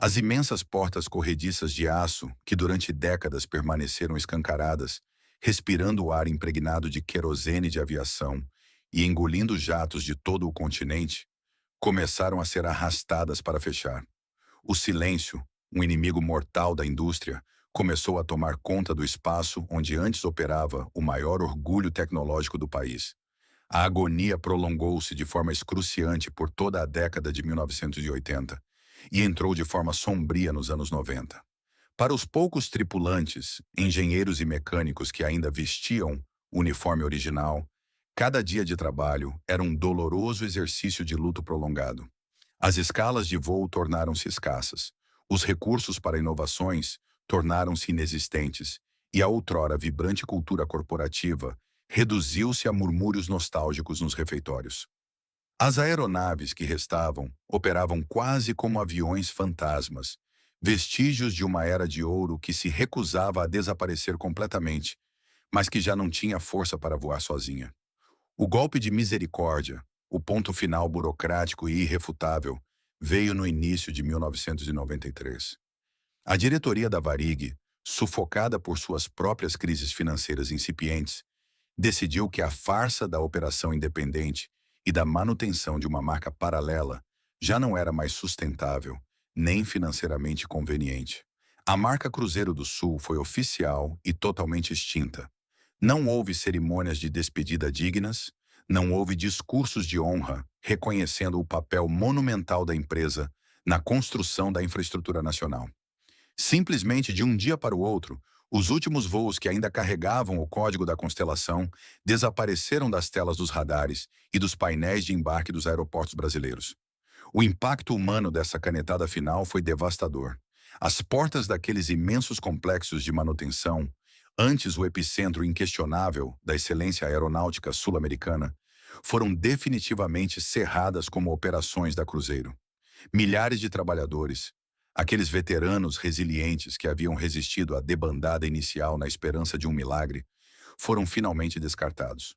Speaker 1: As imensas portas corrediças de aço, que durante décadas permaneceram escancaradas, respirando o ar impregnado de querosene de aviação e engolindo jatos de todo o continente, começaram a ser arrastadas para fechar. O silêncio, um inimigo mortal da indústria, começou a tomar conta do espaço onde antes operava o maior orgulho tecnológico do país. A agonia prolongou-se de forma excruciante por toda a década de 1980 e entrou de forma sombria nos anos 90. Para os poucos tripulantes, engenheiros e mecânicos que ainda vestiam o uniforme original, cada dia de trabalho era um doloroso exercício de luto prolongado. As escalas de voo tornaram-se escassas, os recursos para inovações tornaram-se inexistentes e a outrora vibrante cultura corporativa reduziu-se a murmúrios nostálgicos nos refeitórios. As aeronaves que restavam operavam quase como aviões fantasmas, vestígios de uma era de ouro que se recusava a desaparecer completamente, mas que já não tinha força para voar sozinha. O golpe de misericórdia, o ponto final burocrático e irrefutável, veio no início de 1993. A diretoria da Varig, sufocada por suas próprias crises financeiras incipientes, decidiu que a farsa da operação independente e da manutenção de uma marca paralela já não era mais sustentável, nem financeiramente conveniente. A marca Cruzeiro do Sul foi oficial e totalmente extinta. Não houve cerimônias de despedida dignas, não houve discursos de honra reconhecendo o papel monumental da empresa na construção da infraestrutura nacional. Simplesmente de um dia para o outro, os últimos voos que ainda carregavam o código da constelação desapareceram das telas dos radares e dos painéis de embarque dos aeroportos brasileiros. O impacto humano dessa canetada final foi devastador. As portas daqueles imensos complexos de manutenção, antes o epicentro inquestionável da excelência aeronáutica sul-americana, foram definitivamente cerradas como operações da Cruzeiro. Milhares de trabalhadores, aqueles veteranos resilientes que haviam resistido à debandada inicial na esperança de um milagre, foram finalmente descartados.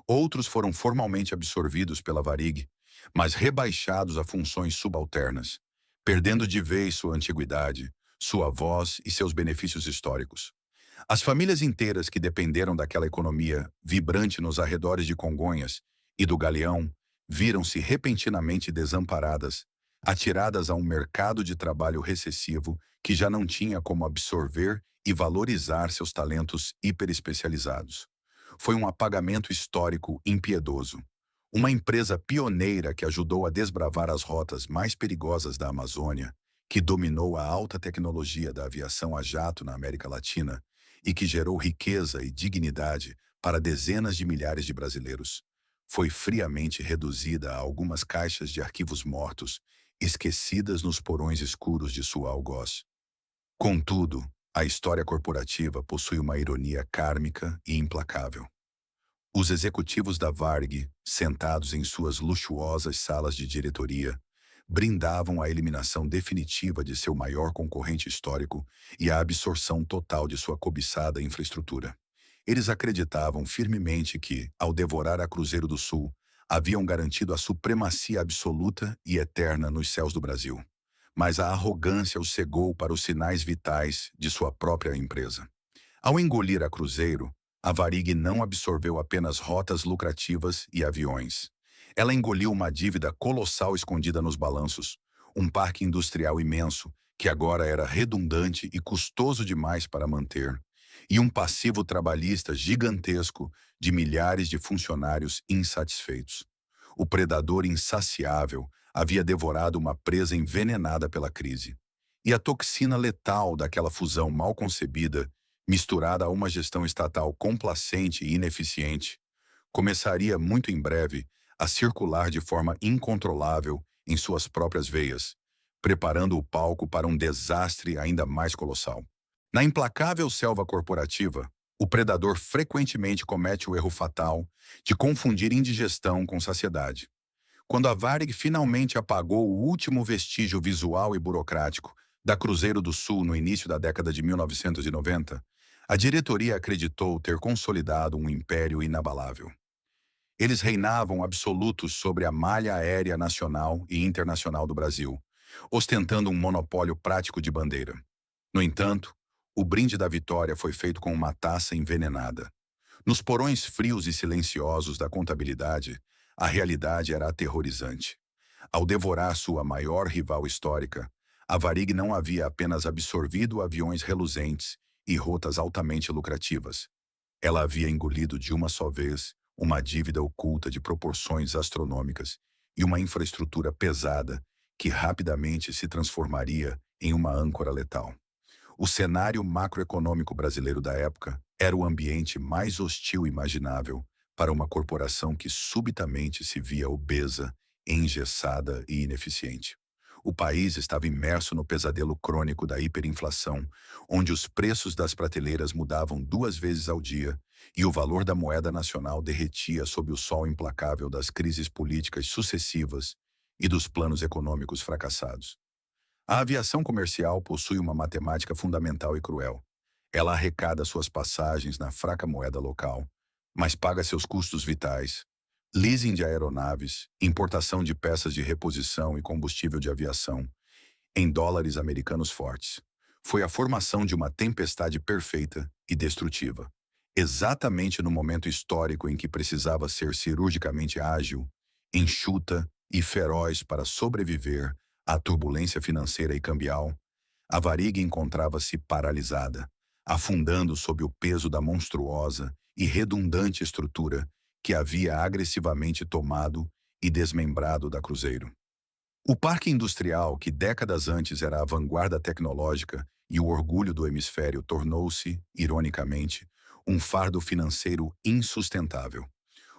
Speaker 1: Outros foram formalmente absorvidos pela Varig, mas rebaixados a funções subalternas, perdendo de vez sua antiguidade, sua voz e seus benefícios históricos. As famílias inteiras que dependeram daquela economia vibrante nos arredores de Congonhas e do Galeão viram-se repentinamente desamparadas, atiradas a um mercado de trabalho recessivo que já não tinha como absorver e valorizar seus talentos hiperespecializados. Foi um apagamento histórico impiedoso. Uma empresa pioneira que ajudou a desbravar as rotas mais perigosas da Amazônia, que dominou a alta tecnologia da aviação a jato na América Latina e que gerou riqueza e dignidade para dezenas de milhares de brasileiros, foi friamente reduzida a algumas caixas de arquivos mortos, esquecidas nos porões escuros de sua algoz. Contudo, a história corporativa possui uma ironia kármica e implacável. Os executivos da Varig, sentados em suas luxuosas salas de diretoria, brindavam a eliminação definitiva de seu maior concorrente histórico e a absorção total de sua cobiçada infraestrutura. Eles acreditavam firmemente que, ao devorar a Cruzeiro do Sul, haviam garantido a supremacia absoluta e eterna nos céus do Brasil. Mas a arrogância os cegou para os sinais vitais de sua própria empresa. Ao engolir a Cruzeiro, a Varig não absorveu apenas rotas lucrativas e aviões. Ela engoliu uma dívida colossal escondida nos balanços, um parque industrial imenso, que agora era redundante e custoso demais para manter, e um passivo trabalhista gigantesco de milhares de funcionários insatisfeitos. O predador insaciável havia devorado uma presa envenenada pela crise. E a toxina letal daquela fusão mal concebida, misturada a uma gestão estatal complacente e ineficiente, começaria muito em breve a circular de forma incontrolável em suas próprias veias, preparando o palco para um desastre ainda mais colossal. Na implacável selva corporativa, o predador frequentemente comete o erro fatal de confundir indigestão com saciedade. Quando a Varig finalmente apagou o último vestígio visual e burocrático da Cruzeiro do Sul no início da década de 1990, a diretoria acreditou ter consolidado um império inabalável. Eles reinavam absolutos sobre a malha aérea nacional e internacional do Brasil, ostentando um monopólio prático de bandeira. No entanto, o brinde da vitória foi feito com uma taça envenenada. Nos porões frios e silenciosos da contabilidade, a realidade era aterrorizante. Ao devorar sua maior rival histórica, a Varig não havia apenas absorvido aviões reluzentes e rotas altamente lucrativas. Ela havia engolido de uma só vez uma dívida oculta de proporções astronômicas e uma infraestrutura pesada que rapidamente se transformaria em uma âncora letal. O cenário macroeconômico brasileiro da época era o ambiente mais hostil imaginável para uma corporação que subitamente se via obesa, engessada e ineficiente. O país estava imerso no pesadelo crônico da hiperinflação, onde os preços das prateleiras mudavam 2 vezes ao dia e o valor da moeda nacional derretia sob o sol implacável das crises políticas sucessivas e dos planos econômicos fracassados. A aviação comercial possui uma matemática fundamental e cruel. Ela arrecada suas passagens na fraca moeda local, mas paga seus custos vitais, leasing de aeronaves, importação de peças de reposição e combustível de aviação, em dólares americanos fortes. Foi a formação de uma tempestade perfeita e destrutiva. Exatamente no momento histórico em que precisava ser cirurgicamente ágil, enxuta e feroz para sobreviver à turbulência financeira e cambial, a Varig encontrava-se paralisada, afundando sob o peso da monstruosa e redundante estrutura que havia agressivamente tomado e desmembrado da Cruzeiro. O parque industrial, que décadas antes era a vanguarda tecnológica e o orgulho do hemisfério, tornou-se, ironicamente, um fardo financeiro insustentável.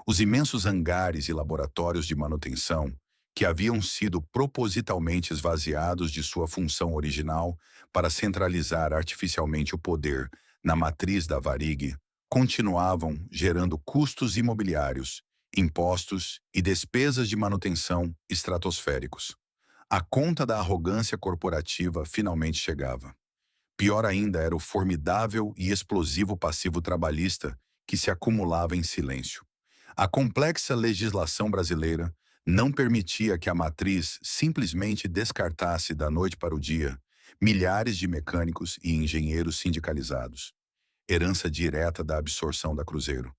Speaker 1: Os imensos hangares e laboratórios de manutenção, que haviam sido propositalmente esvaziados de sua função original para centralizar artificialmente o poder na matriz da Varig, continuavam gerando custos imobiliários, impostos e despesas de manutenção estratosféricos. A conta da arrogância corporativa finalmente chegava. Pior ainda era o formidável e explosivo passivo trabalhista que se acumulava em silêncio. A complexa legislação brasileira não permitia que a matriz simplesmente descartasse da noite para o dia milhares de mecânicos e engenheiros sindicalizados, herança direta da absorção da Cruzeiro,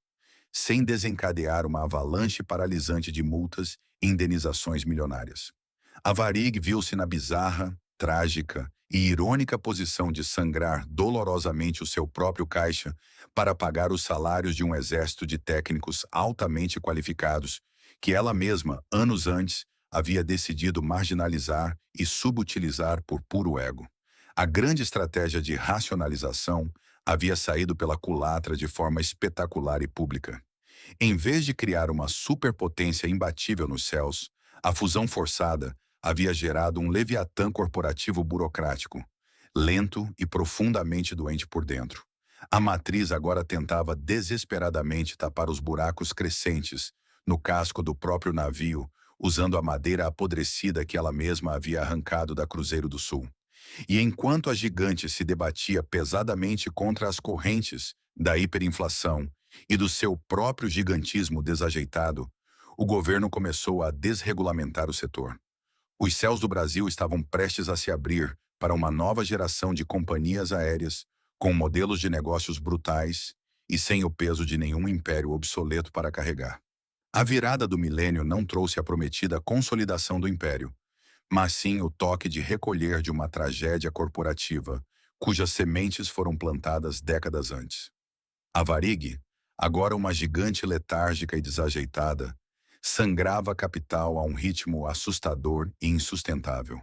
Speaker 1: sem desencadear uma avalanche paralisante de multas e indenizações milionárias. A Varig viu-se na bizarra, trágica e irônica posição de sangrar dolorosamente o seu próprio caixa para pagar os salários de um exército de técnicos altamente qualificados que ela mesma, anos antes, havia decidido marginalizar e subutilizar por puro ego. A grande estratégia de racionalização havia saído pela culatra de forma espetacular e pública. Em vez de criar uma superpotência imbatível nos céus, a fusão forçada havia gerado um leviatã corporativo burocrático, lento e profundamente doente por dentro. A matriz agora tentava desesperadamente tapar os buracos crescentes no casco do próprio navio, usando a madeira apodrecida que ela mesma havia arrancado da Cruzeiro do Sul. E enquanto a gigante se debatia pesadamente contra as correntes da hiperinflação e do seu próprio gigantismo desajeitado, o governo começou a desregulamentar o setor. Os céus do Brasil estavam prestes a se abrir para uma nova geração de companhias aéreas com modelos de negócios brutais e sem o peso de nenhum império obsoleto para carregar. A virada do milênio não trouxe a prometida consolidação do império, mas sim o toque de recolher de uma tragédia corporativa, cujas sementes foram plantadas décadas antes. A Varig, agora uma gigante letárgica e desajeitada, sangrava capital a um ritmo assustador e insustentável.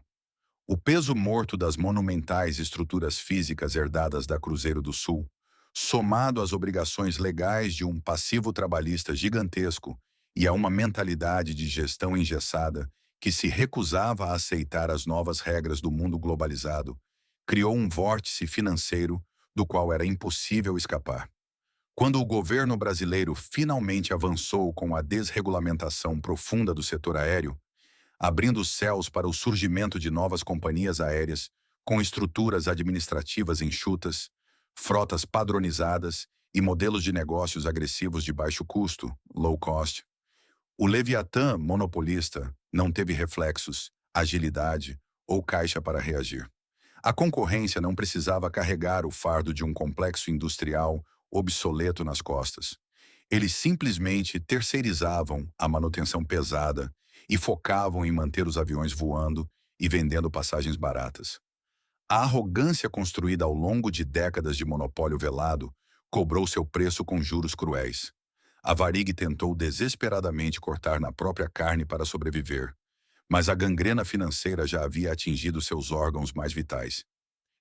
Speaker 1: O peso morto das monumentais estruturas físicas herdadas da Cruzeiro do Sul, somado às obrigações legais de um passivo trabalhista gigantesco e a uma mentalidade de gestão engessada que se recusava a aceitar as novas regras do mundo globalizado, criou um vórtice financeiro do qual era impossível escapar. Quando o governo brasileiro finalmente avançou com a desregulamentação profunda do setor aéreo, abrindo os céus para o surgimento de novas companhias aéreas com estruturas administrativas enxutas, frotas padronizadas e modelos de negócios agressivos de baixo custo, low cost, o Leviatã monopolista não teve reflexos, agilidade ou caixa para reagir. A concorrência não precisava carregar o fardo de um complexo industrial obsoleto nas costas. Eles simplesmente terceirizavam a manutenção pesada e focavam em manter os aviões voando e vendendo passagens baratas. A arrogância construída ao longo de décadas de monopólio velado cobrou seu preço com juros cruéis. A Varig tentou desesperadamente cortar na própria carne para sobreviver, mas a gangrena financeira já havia atingido seus órgãos mais vitais.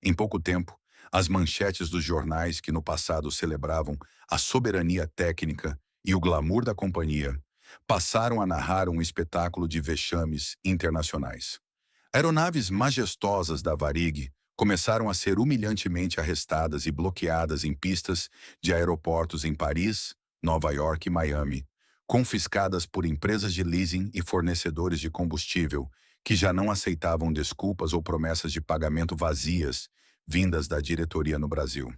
Speaker 1: Em pouco tempo, as manchetes dos jornais que no passado celebravam a soberania técnica e o glamour da companhia passaram a narrar um espetáculo de vexames internacionais. Aeronaves majestosas da Varig começaram a ser humilhantemente arrestadas e bloqueadas em pistas de aeroportos em Paris, Nova York e Miami, confiscadas por empresas de leasing e fornecedores de combustível que já não aceitavam desculpas ou promessas de pagamento vazias vindas da diretoria no Brasil.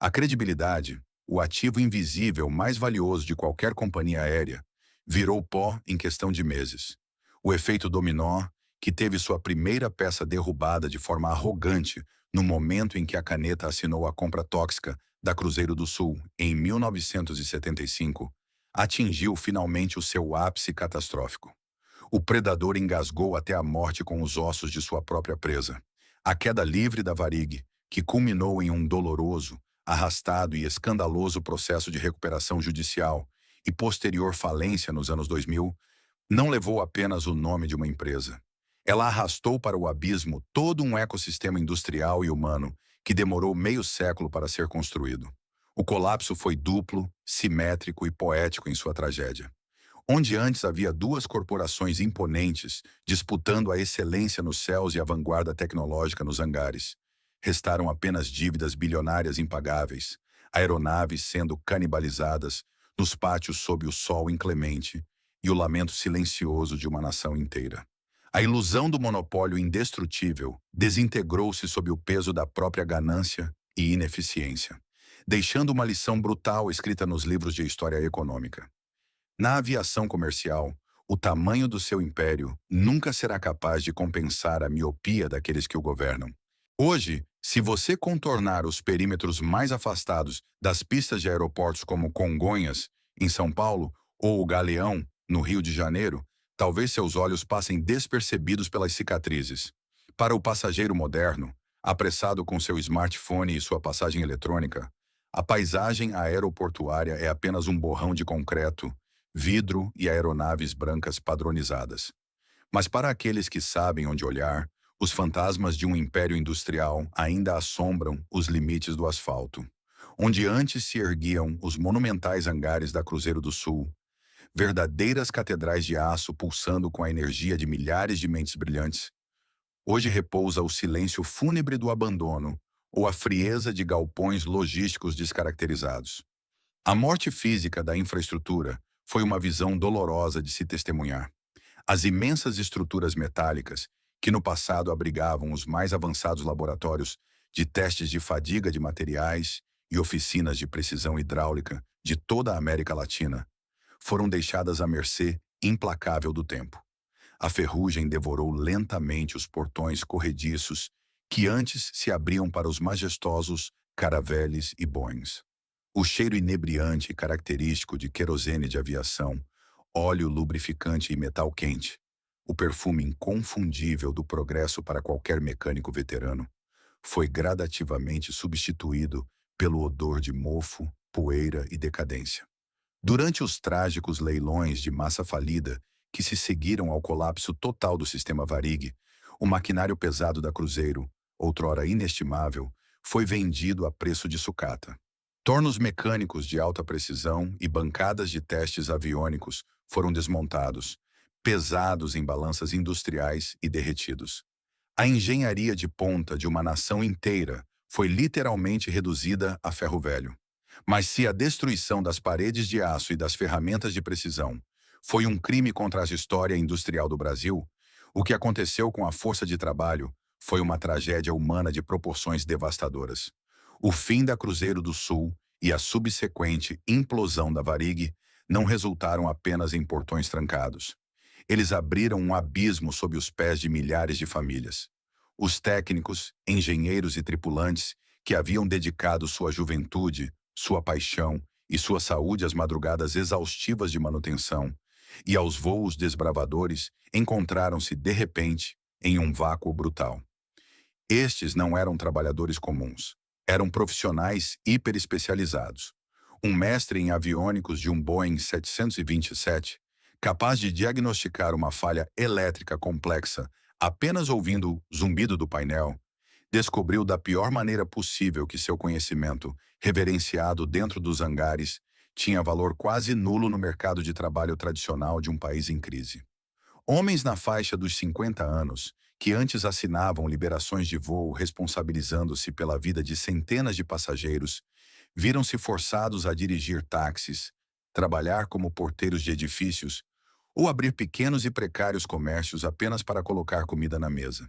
Speaker 1: A credibilidade, o ativo invisível mais valioso de qualquer companhia aérea, virou pó em questão de meses. O efeito dominó, que teve sua primeira peça derrubada de forma arrogante no momento em que a caneta assinou a compra tóxica da Cruzeiro do Sul, em 1975, atingiu finalmente o seu ápice catastrófico. O predador engasgou até a morte com os ossos de sua própria presa. A queda livre da Varig, que culminou em um doloroso, arrastado e escandaloso processo de recuperação judicial e posterior falência nos anos 2000, não levou apenas o nome de uma empresa. Ela arrastou para o abismo todo um ecossistema industrial e humano que demorou meio século para ser construído. O colapso foi duplo, simétrico e poético em sua tragédia. Onde antes havia duas corporações imponentes disputando a excelência nos céus e a vanguarda tecnológica nos hangares, restaram apenas dívidas bilionárias impagáveis, aeronaves sendo canibalizadas nos pátios sob o sol inclemente e o lamento silencioso de uma nação inteira. A ilusão do monopólio indestrutível desintegrou-se sob o peso da própria ganância e ineficiência, deixando uma lição brutal escrita nos livros de história econômica. Na aviação comercial, o tamanho do seu império nunca será capaz de compensar a miopia daqueles que o governam. Hoje, se você contornar os perímetros mais afastados das pistas de aeroportos como Congonhas, em São Paulo, ou o Galeão, no Rio de Janeiro, talvez seus olhos passem despercebidos pelas cicatrizes. Para o passageiro moderno, apressado com seu smartphone e sua passagem eletrônica, a paisagem aeroportuária é apenas um borrão de concreto, vidro e aeronaves brancas padronizadas. Mas para aqueles que sabem onde olhar, os fantasmas de um império industrial ainda assombram os limites do asfalto. Onde antes se erguiam os monumentais hangares da Cruzeiro do Sul, verdadeiras catedrais de aço pulsando com a energia de milhares de mentes brilhantes, hoje repousa o silêncio fúnebre do abandono ou a frieza de galpões logísticos descaracterizados. A morte física da infraestrutura foi uma visão dolorosa de se testemunhar. As imensas estruturas metálicas, que no passado abrigavam os mais avançados laboratórios de testes de fadiga de materiais e oficinas de precisão hidráulica de toda a América Latina, foram deixadas à mercê implacável do tempo. A ferrugem devorou lentamente os portões corrediços que antes se abriam para os majestosos caraveles e Boeings. O cheiro inebriante e característico de querosene de aviação, óleo lubrificante e metal quente, o perfume inconfundível do progresso para qualquer mecânico veterano, foi gradativamente substituído pelo odor de mofo, poeira e decadência. Durante os trágicos leilões de massa falida que se seguiram ao colapso total do sistema Varig, o maquinário pesado da Cruzeiro, outrora inestimável, foi vendido a preço de sucata. Tornos mecânicos de alta precisão e bancadas de testes aviônicos foram desmontados, pesados em balanças industriais e derretidos. A engenharia de ponta de uma nação inteira foi literalmente reduzida a ferro velho. Mas se a destruição das paredes de aço e das ferramentas de precisão foi um crime contra a história industrial do Brasil, o que aconteceu com a força de trabalho foi uma tragédia humana de proporções devastadoras. O fim da Cruzeiro do Sul e a subsequente implosão da Varig não resultaram apenas em portões trancados. Eles abriram um abismo sob os pés de milhares de famílias. Os técnicos, engenheiros e tripulantes que haviam dedicado sua juventude, sua paixão e sua saúde às madrugadas exaustivas de manutenção e aos voos desbravadores encontraram-se, de repente, em um vácuo brutal. Estes não eram trabalhadores comuns. Eram profissionais hiperespecializados. Um mestre em aviônicos de um Boeing 727, capaz de diagnosticar uma falha elétrica complexa apenas ouvindo o zumbido do painel, descobriu da pior maneira possível que seu conhecimento, reverenciado dentro dos hangares, tinha valor quase nulo no mercado de trabalho tradicional de um país em crise. Homens na faixa dos 50 anos, que antes assinavam liberações de voo responsabilizando-se pela vida de centenas de passageiros, viram-se forçados a dirigir táxis, trabalhar como porteiros de edifícios ou abrir pequenos e precários comércios apenas para colocar comida na mesa.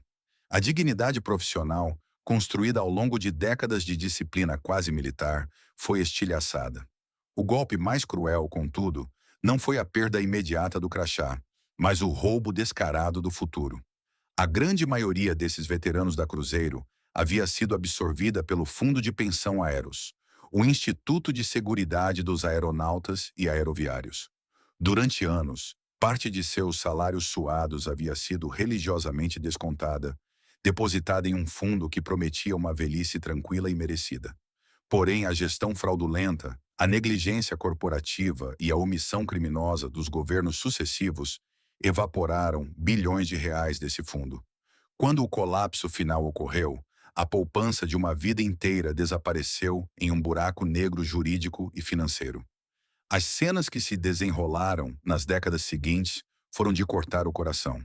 Speaker 1: A dignidade profissional, construída ao longo de décadas de disciplina quase militar, foi estilhaçada. O golpe mais cruel, contudo, não foi a perda imediata do crachá, mas o roubo descarado do futuro. A grande maioria desses veteranos da Cruzeiro havia sido absorvida pelo Fundo de Pensão Aeros, o Instituto de Seguridade dos Aeronautas e Aeroviários. Durante anos, parte de seus salários suados havia sido religiosamente descontada, depositada em um fundo que prometia uma velhice tranquila e merecida. Porém, a gestão fraudulenta, a negligência corporativa e a omissão criminosa dos governos sucessivos evaporaram bilhões de reais desse fundo. Quando o colapso final ocorreu, a poupança de uma vida inteira desapareceu em um buraco negro jurídico e financeiro. As cenas que se desenrolaram nas décadas seguintes foram de cortar o coração.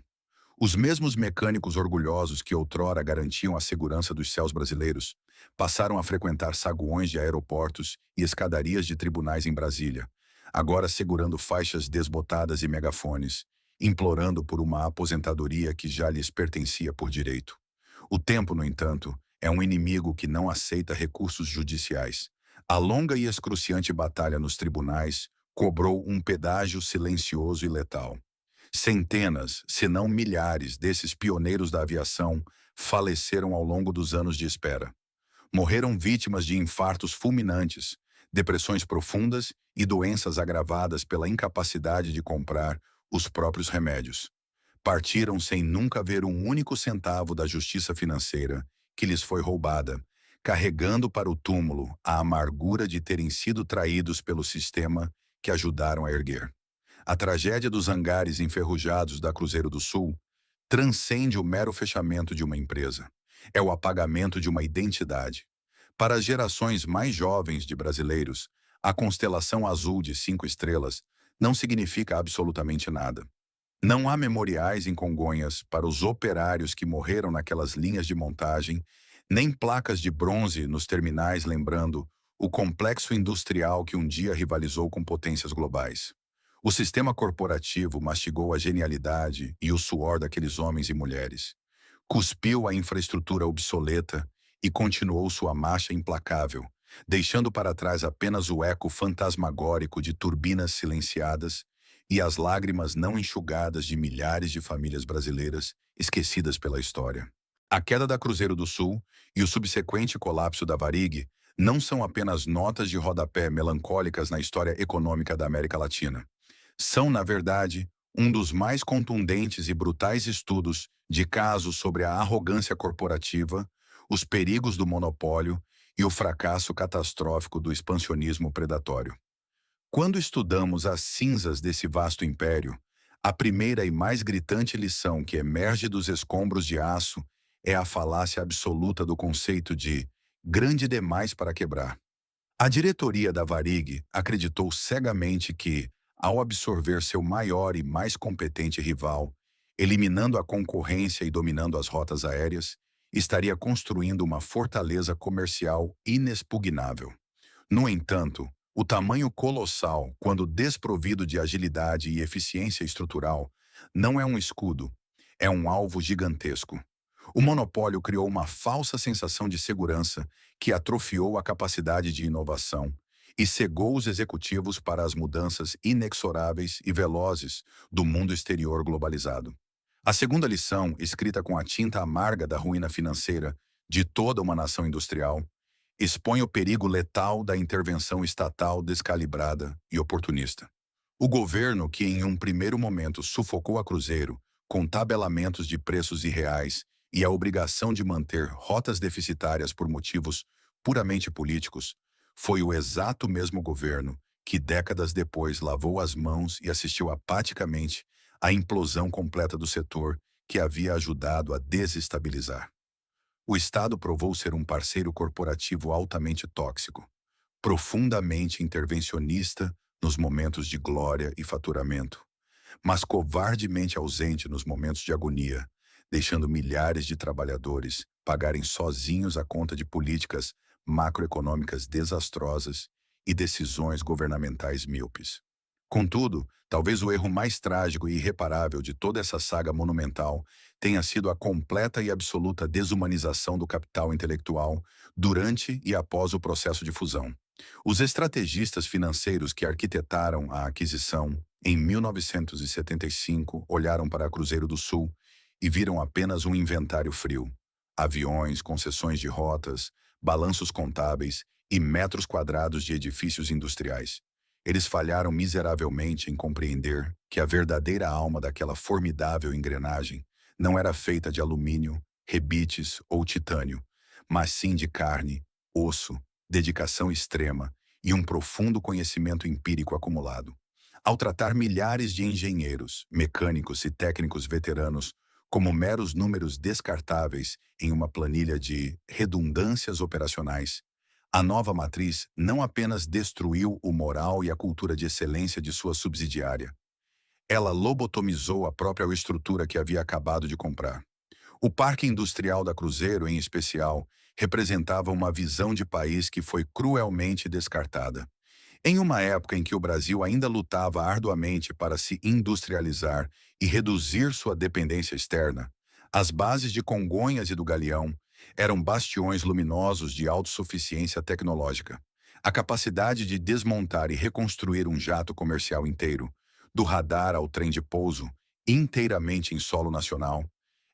Speaker 1: Os mesmos mecânicos orgulhosos que outrora garantiam a segurança dos céus brasileiros passaram a frequentar saguões de aeroportos e escadarias de tribunais em Brasília, agora segurando faixas desbotadas e megafones, implorando por uma aposentadoria que já lhes pertencia por direito. O tempo, no entanto, é um inimigo que não aceita recursos judiciais. A longa e excruciante batalha nos tribunais cobrou um pedágio silencioso e letal. Centenas, se não milhares, desses pioneiros da aviação faleceram ao longo dos anos de espera. Morreram vítimas de infartos fulminantes, depressões profundas e doenças agravadas pela incapacidade de comprar os próprios remédios. Partiram sem nunca ver um único centavo da justiça financeira que lhes foi roubada, carregando para o túmulo a amargura de terem sido traídos pelo sistema que ajudaram a erguer. A tragédia dos hangares enferrujados da Cruzeiro do Sul transcende o mero fechamento de uma empresa. É o apagamento de uma identidade. Para as gerações mais jovens de brasileiros, a constelação azul de 5 estrelas não significa absolutamente nada. Não há memoriais em Congonhas para os operários que morreram naquelas linhas de montagem, nem placas de bronze nos terminais lembrando o complexo industrial que um dia rivalizou com potências globais. O sistema corporativo mastigou a genialidade e o suor daqueles homens e mulheres, cuspiu a infraestrutura obsoleta e continuou sua marcha implacável, deixando para trás apenas o eco fantasmagórico de turbinas silenciadas e as lágrimas não enxugadas de milhares de famílias brasileiras esquecidas pela história. A queda da Cruzeiro do Sul e o subsequente colapso da Varig não são apenas notas de rodapé melancólicas na história econômica da América Latina. São, na verdade, um dos mais contundentes e brutais estudos de casos sobre a arrogância corporativa, os perigos do monopólio e o fracasso catastrófico do expansionismo predatório. Quando estudamos as cinzas desse vasto império, a primeira e mais gritante lição que emerge dos escombros de aço é a falácia absoluta do conceito de grande demais para quebrar. A diretoria da Varig acreditou cegamente que, ao absorver seu maior e mais competente rival, eliminando a concorrência e dominando as rotas aéreas, estaria construindo uma fortaleza comercial inexpugnável. No entanto, o tamanho colossal, quando desprovido de agilidade e eficiência estrutural, não é um escudo, é um alvo gigantesco. O monopólio criou uma falsa sensação de segurança que atrofiou a capacidade de inovação e cegou os executivos para as mudanças inexoráveis e velozes do mundo exterior globalizado. A segunda lição, escrita com a tinta amarga da ruína financeira de toda uma nação industrial, expõe o perigo letal da intervenção estatal descalibrada e oportunista. O governo, que em um primeiro momento sufocou a Cruzeiro com tabelamentos de preços irreais e a obrigação de manter rotas deficitárias por motivos puramente políticos, foi o exato mesmo governo que décadas depois lavou as mãos e assistiu apaticamente à implosão completa do setor que havia ajudado a desestabilizar. O Estado provou ser um parceiro corporativo altamente tóxico, profundamente intervencionista nos momentos de glória e faturamento, mas covardemente ausente nos momentos de agonia, deixando milhares de trabalhadores pagarem sozinhos a conta de políticas macroeconômicas desastrosas e decisões governamentais míopes. Contudo, talvez o erro mais trágico e irreparável de toda essa saga monumental tenha sido a completa e absoluta desumanização do capital intelectual durante e após o processo de fusão. Os estrategistas financeiros que arquitetaram a aquisição em 1975 olharam para a Cruzeiro do Sul e viram apenas um inventário frio: aviões, concessões de rotas, balanços contábeis e metros quadrados de edifícios industriais. Eles falharam miseravelmente em compreender que a verdadeira alma daquela formidável engrenagem não era feita de alumínio, rebites ou titânio, mas sim de carne, osso, dedicação extrema e um profundo conhecimento empírico acumulado. Ao tratar milhares de engenheiros, mecânicos e técnicos veteranos como meros números descartáveis em uma planilha de redundâncias operacionais, a nova matriz não apenas destruiu o moral e a cultura de excelência de sua subsidiária, ela lobotomizou a própria estrutura que havia acabado de comprar. O parque industrial da Cruzeiro, em especial, representava uma visão de país que foi cruelmente descartada. Em uma época em que o Brasil ainda lutava arduamente para se industrializar e reduzir sua dependência externa, as bases de Congonhas e do Galeão eram bastiões luminosos de autossuficiência tecnológica. A capacidade de desmontar e reconstruir um jato comercial inteiro, do radar ao trem de pouso, inteiramente em solo nacional,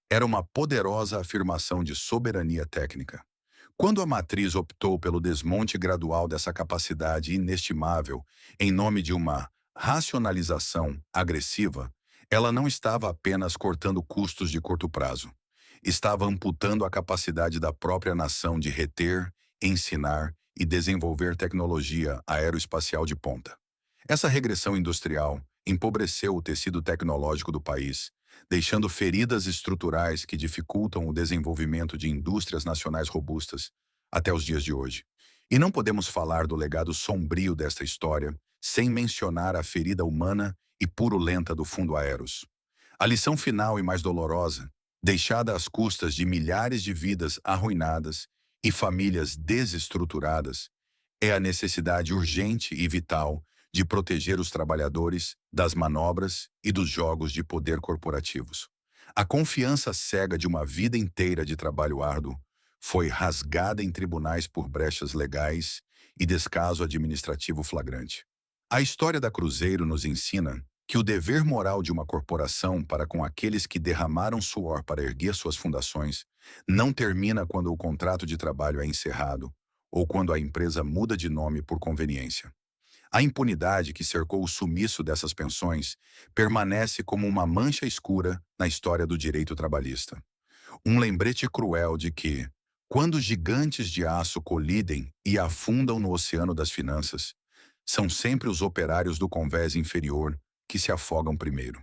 Speaker 1: era uma poderosa afirmação de soberania técnica. Quando a matriz optou pelo desmonte gradual dessa capacidade inestimável em nome de uma racionalização agressiva, ela não estava apenas cortando custos de curto prazo. Estava amputando a capacidade da própria nação de reter, ensinar e desenvolver tecnologia aeroespacial de ponta. Essa regressão industrial empobreceu o tecido tecnológico do país, deixando feridas estruturais que dificultam o desenvolvimento de indústrias nacionais robustas até os dias de hoje. E não podemos falar do legado sombrio desta história sem mencionar a ferida humana e purulenta do Fundo Aeros. A lição final e mais dolorosa, deixada às custas de milhares de vidas arruinadas e famílias desestruturadas, é a necessidade urgente e vital de proteger os trabalhadores das manobras e dos jogos de poder corporativos. A confiança cega de uma vida inteira de trabalho árduo foi rasgada em tribunais por brechas legais e descaso administrativo flagrante. A história da Cruzeiro nos ensina que o dever moral de uma corporação para com aqueles que derramaram suor para erguer suas fundações não termina quando o contrato de trabalho é encerrado ou quando a empresa muda de nome por conveniência. A impunidade que cercou o sumiço dessas pensões permanece como uma mancha escura na história do direito trabalhista. Um lembrete cruel de que, quando gigantes de aço colidem e afundam no oceano das finanças, são sempre os operários do convés inferior que se afogam primeiro.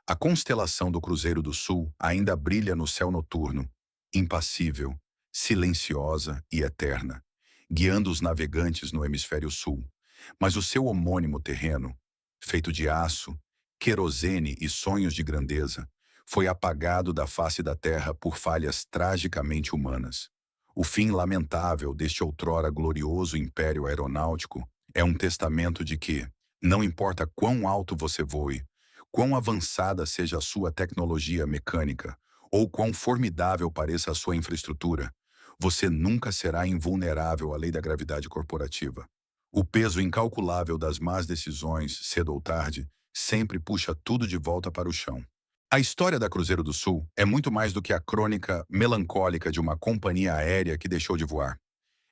Speaker 1: A constelação do Cruzeiro do Sul ainda brilha no céu noturno, impassível, silenciosa e eterna, guiando os navegantes no hemisfério sul. Mas o seu homônimo terreno, feito de aço, querosene e sonhos de grandeza, foi apagado da face da terra por falhas tragicamente humanas. O fim lamentável deste outrora glorioso império aeronáutico é um testamento de que, não importa quão alto você voe, quão avançada seja a sua tecnologia mecânica, ou quão formidável pareça a sua infraestrutura, você nunca será invulnerável à lei da gravidade corporativa. O peso incalculável das más decisões, cedo ou tarde, sempre puxa tudo de volta para o chão. A história da Cruzeiro do Sul é muito mais do que a crônica melancólica de uma companhia aérea que deixou de voar.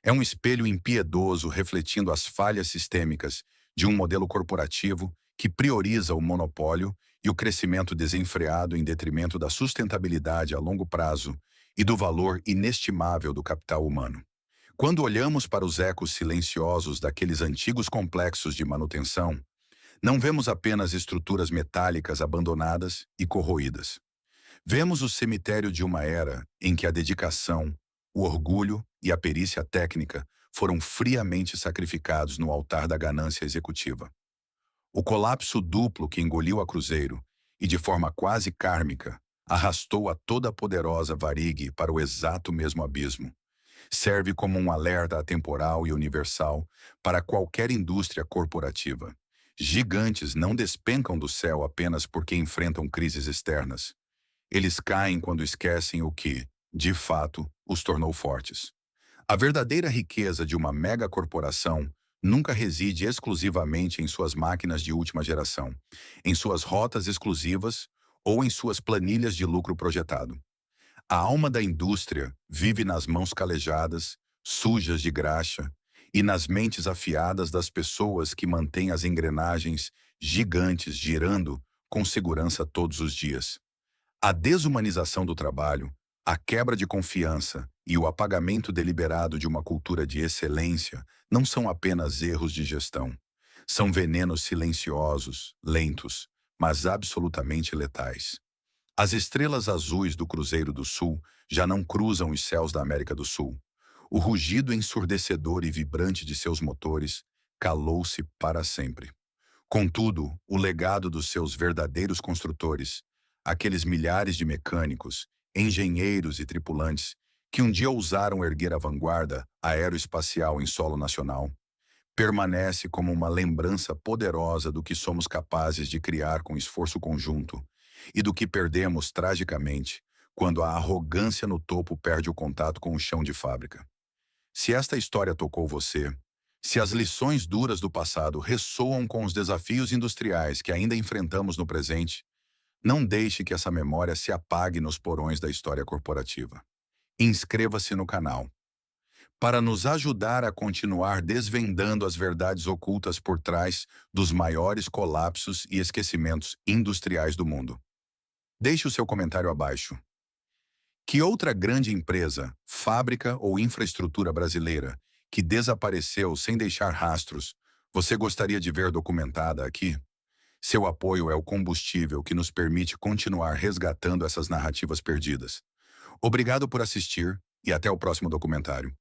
Speaker 1: É um espelho impiedoso refletindo as falhas sistêmicas de um modelo corporativo que prioriza o monopólio e o crescimento desenfreado em detrimento da sustentabilidade a longo prazo e do valor inestimável do capital humano. Quando olhamos para os ecos silenciosos daqueles antigos complexos de manutenção, não vemos apenas estruturas metálicas abandonadas e corroídas. Vemos o cemitério de uma era em que a dedicação, o orgulho e a perícia técnica foram friamente sacrificados no altar da ganância executiva. O colapso duplo que engoliu a Cruzeiro e, de forma quase kármica, arrastou a toda a poderosa Varig para o exato mesmo abismo. Serve como um alerta atemporal e universal para qualquer indústria corporativa. Gigantes não despencam do céu apenas porque enfrentam crises externas. Eles caem quando esquecem o que, de fato, os tornou fortes. A verdadeira riqueza de uma megacorporação nunca reside exclusivamente em suas máquinas de última geração, em suas rotas exclusivas ou em suas planilhas de lucro projetado. A alma da indústria vive nas mãos calejadas, sujas de graxa, e nas mentes afiadas das pessoas que mantêm as engrenagens gigantes girando com segurança todos os dias. A desumanização do trabalho, a quebra de confiança e o apagamento deliberado de uma cultura de excelência não são apenas erros de gestão. São venenos silenciosos, lentos, mas absolutamente letais. As estrelas azuis do Cruzeiro do Sul já não cruzam os céus da América do Sul. O rugido ensurdecedor e vibrante de seus motores calou-se para sempre. Contudo, o legado dos seus verdadeiros construtores, aqueles milhares de mecânicos, engenheiros e tripulantes que um dia ousaram erguer a vanguarda aeroespacial em solo nacional, permanece como uma lembrança poderosa do que somos capazes de criar com esforço conjunto e do que perdemos tragicamente quando a arrogância no topo perde o contato com o chão de fábrica. Se esta história tocou você, se as lições duras do passado ressoam com os desafios industriais que ainda enfrentamos no presente, não deixe que essa memória se apague nos porões da história corporativa. Inscreva-se no canal para nos ajudar a continuar desvendando as verdades ocultas por trás dos maiores colapsos e esquecimentos industriais do mundo. Deixe o seu comentário abaixo. Que outra grande empresa, fábrica ou infraestrutura brasileira que desapareceu sem deixar rastros você gostaria de ver documentada aqui? Seu apoio é o combustível que nos permite continuar resgatando essas narrativas perdidas. Obrigado por assistir e até o próximo documentário.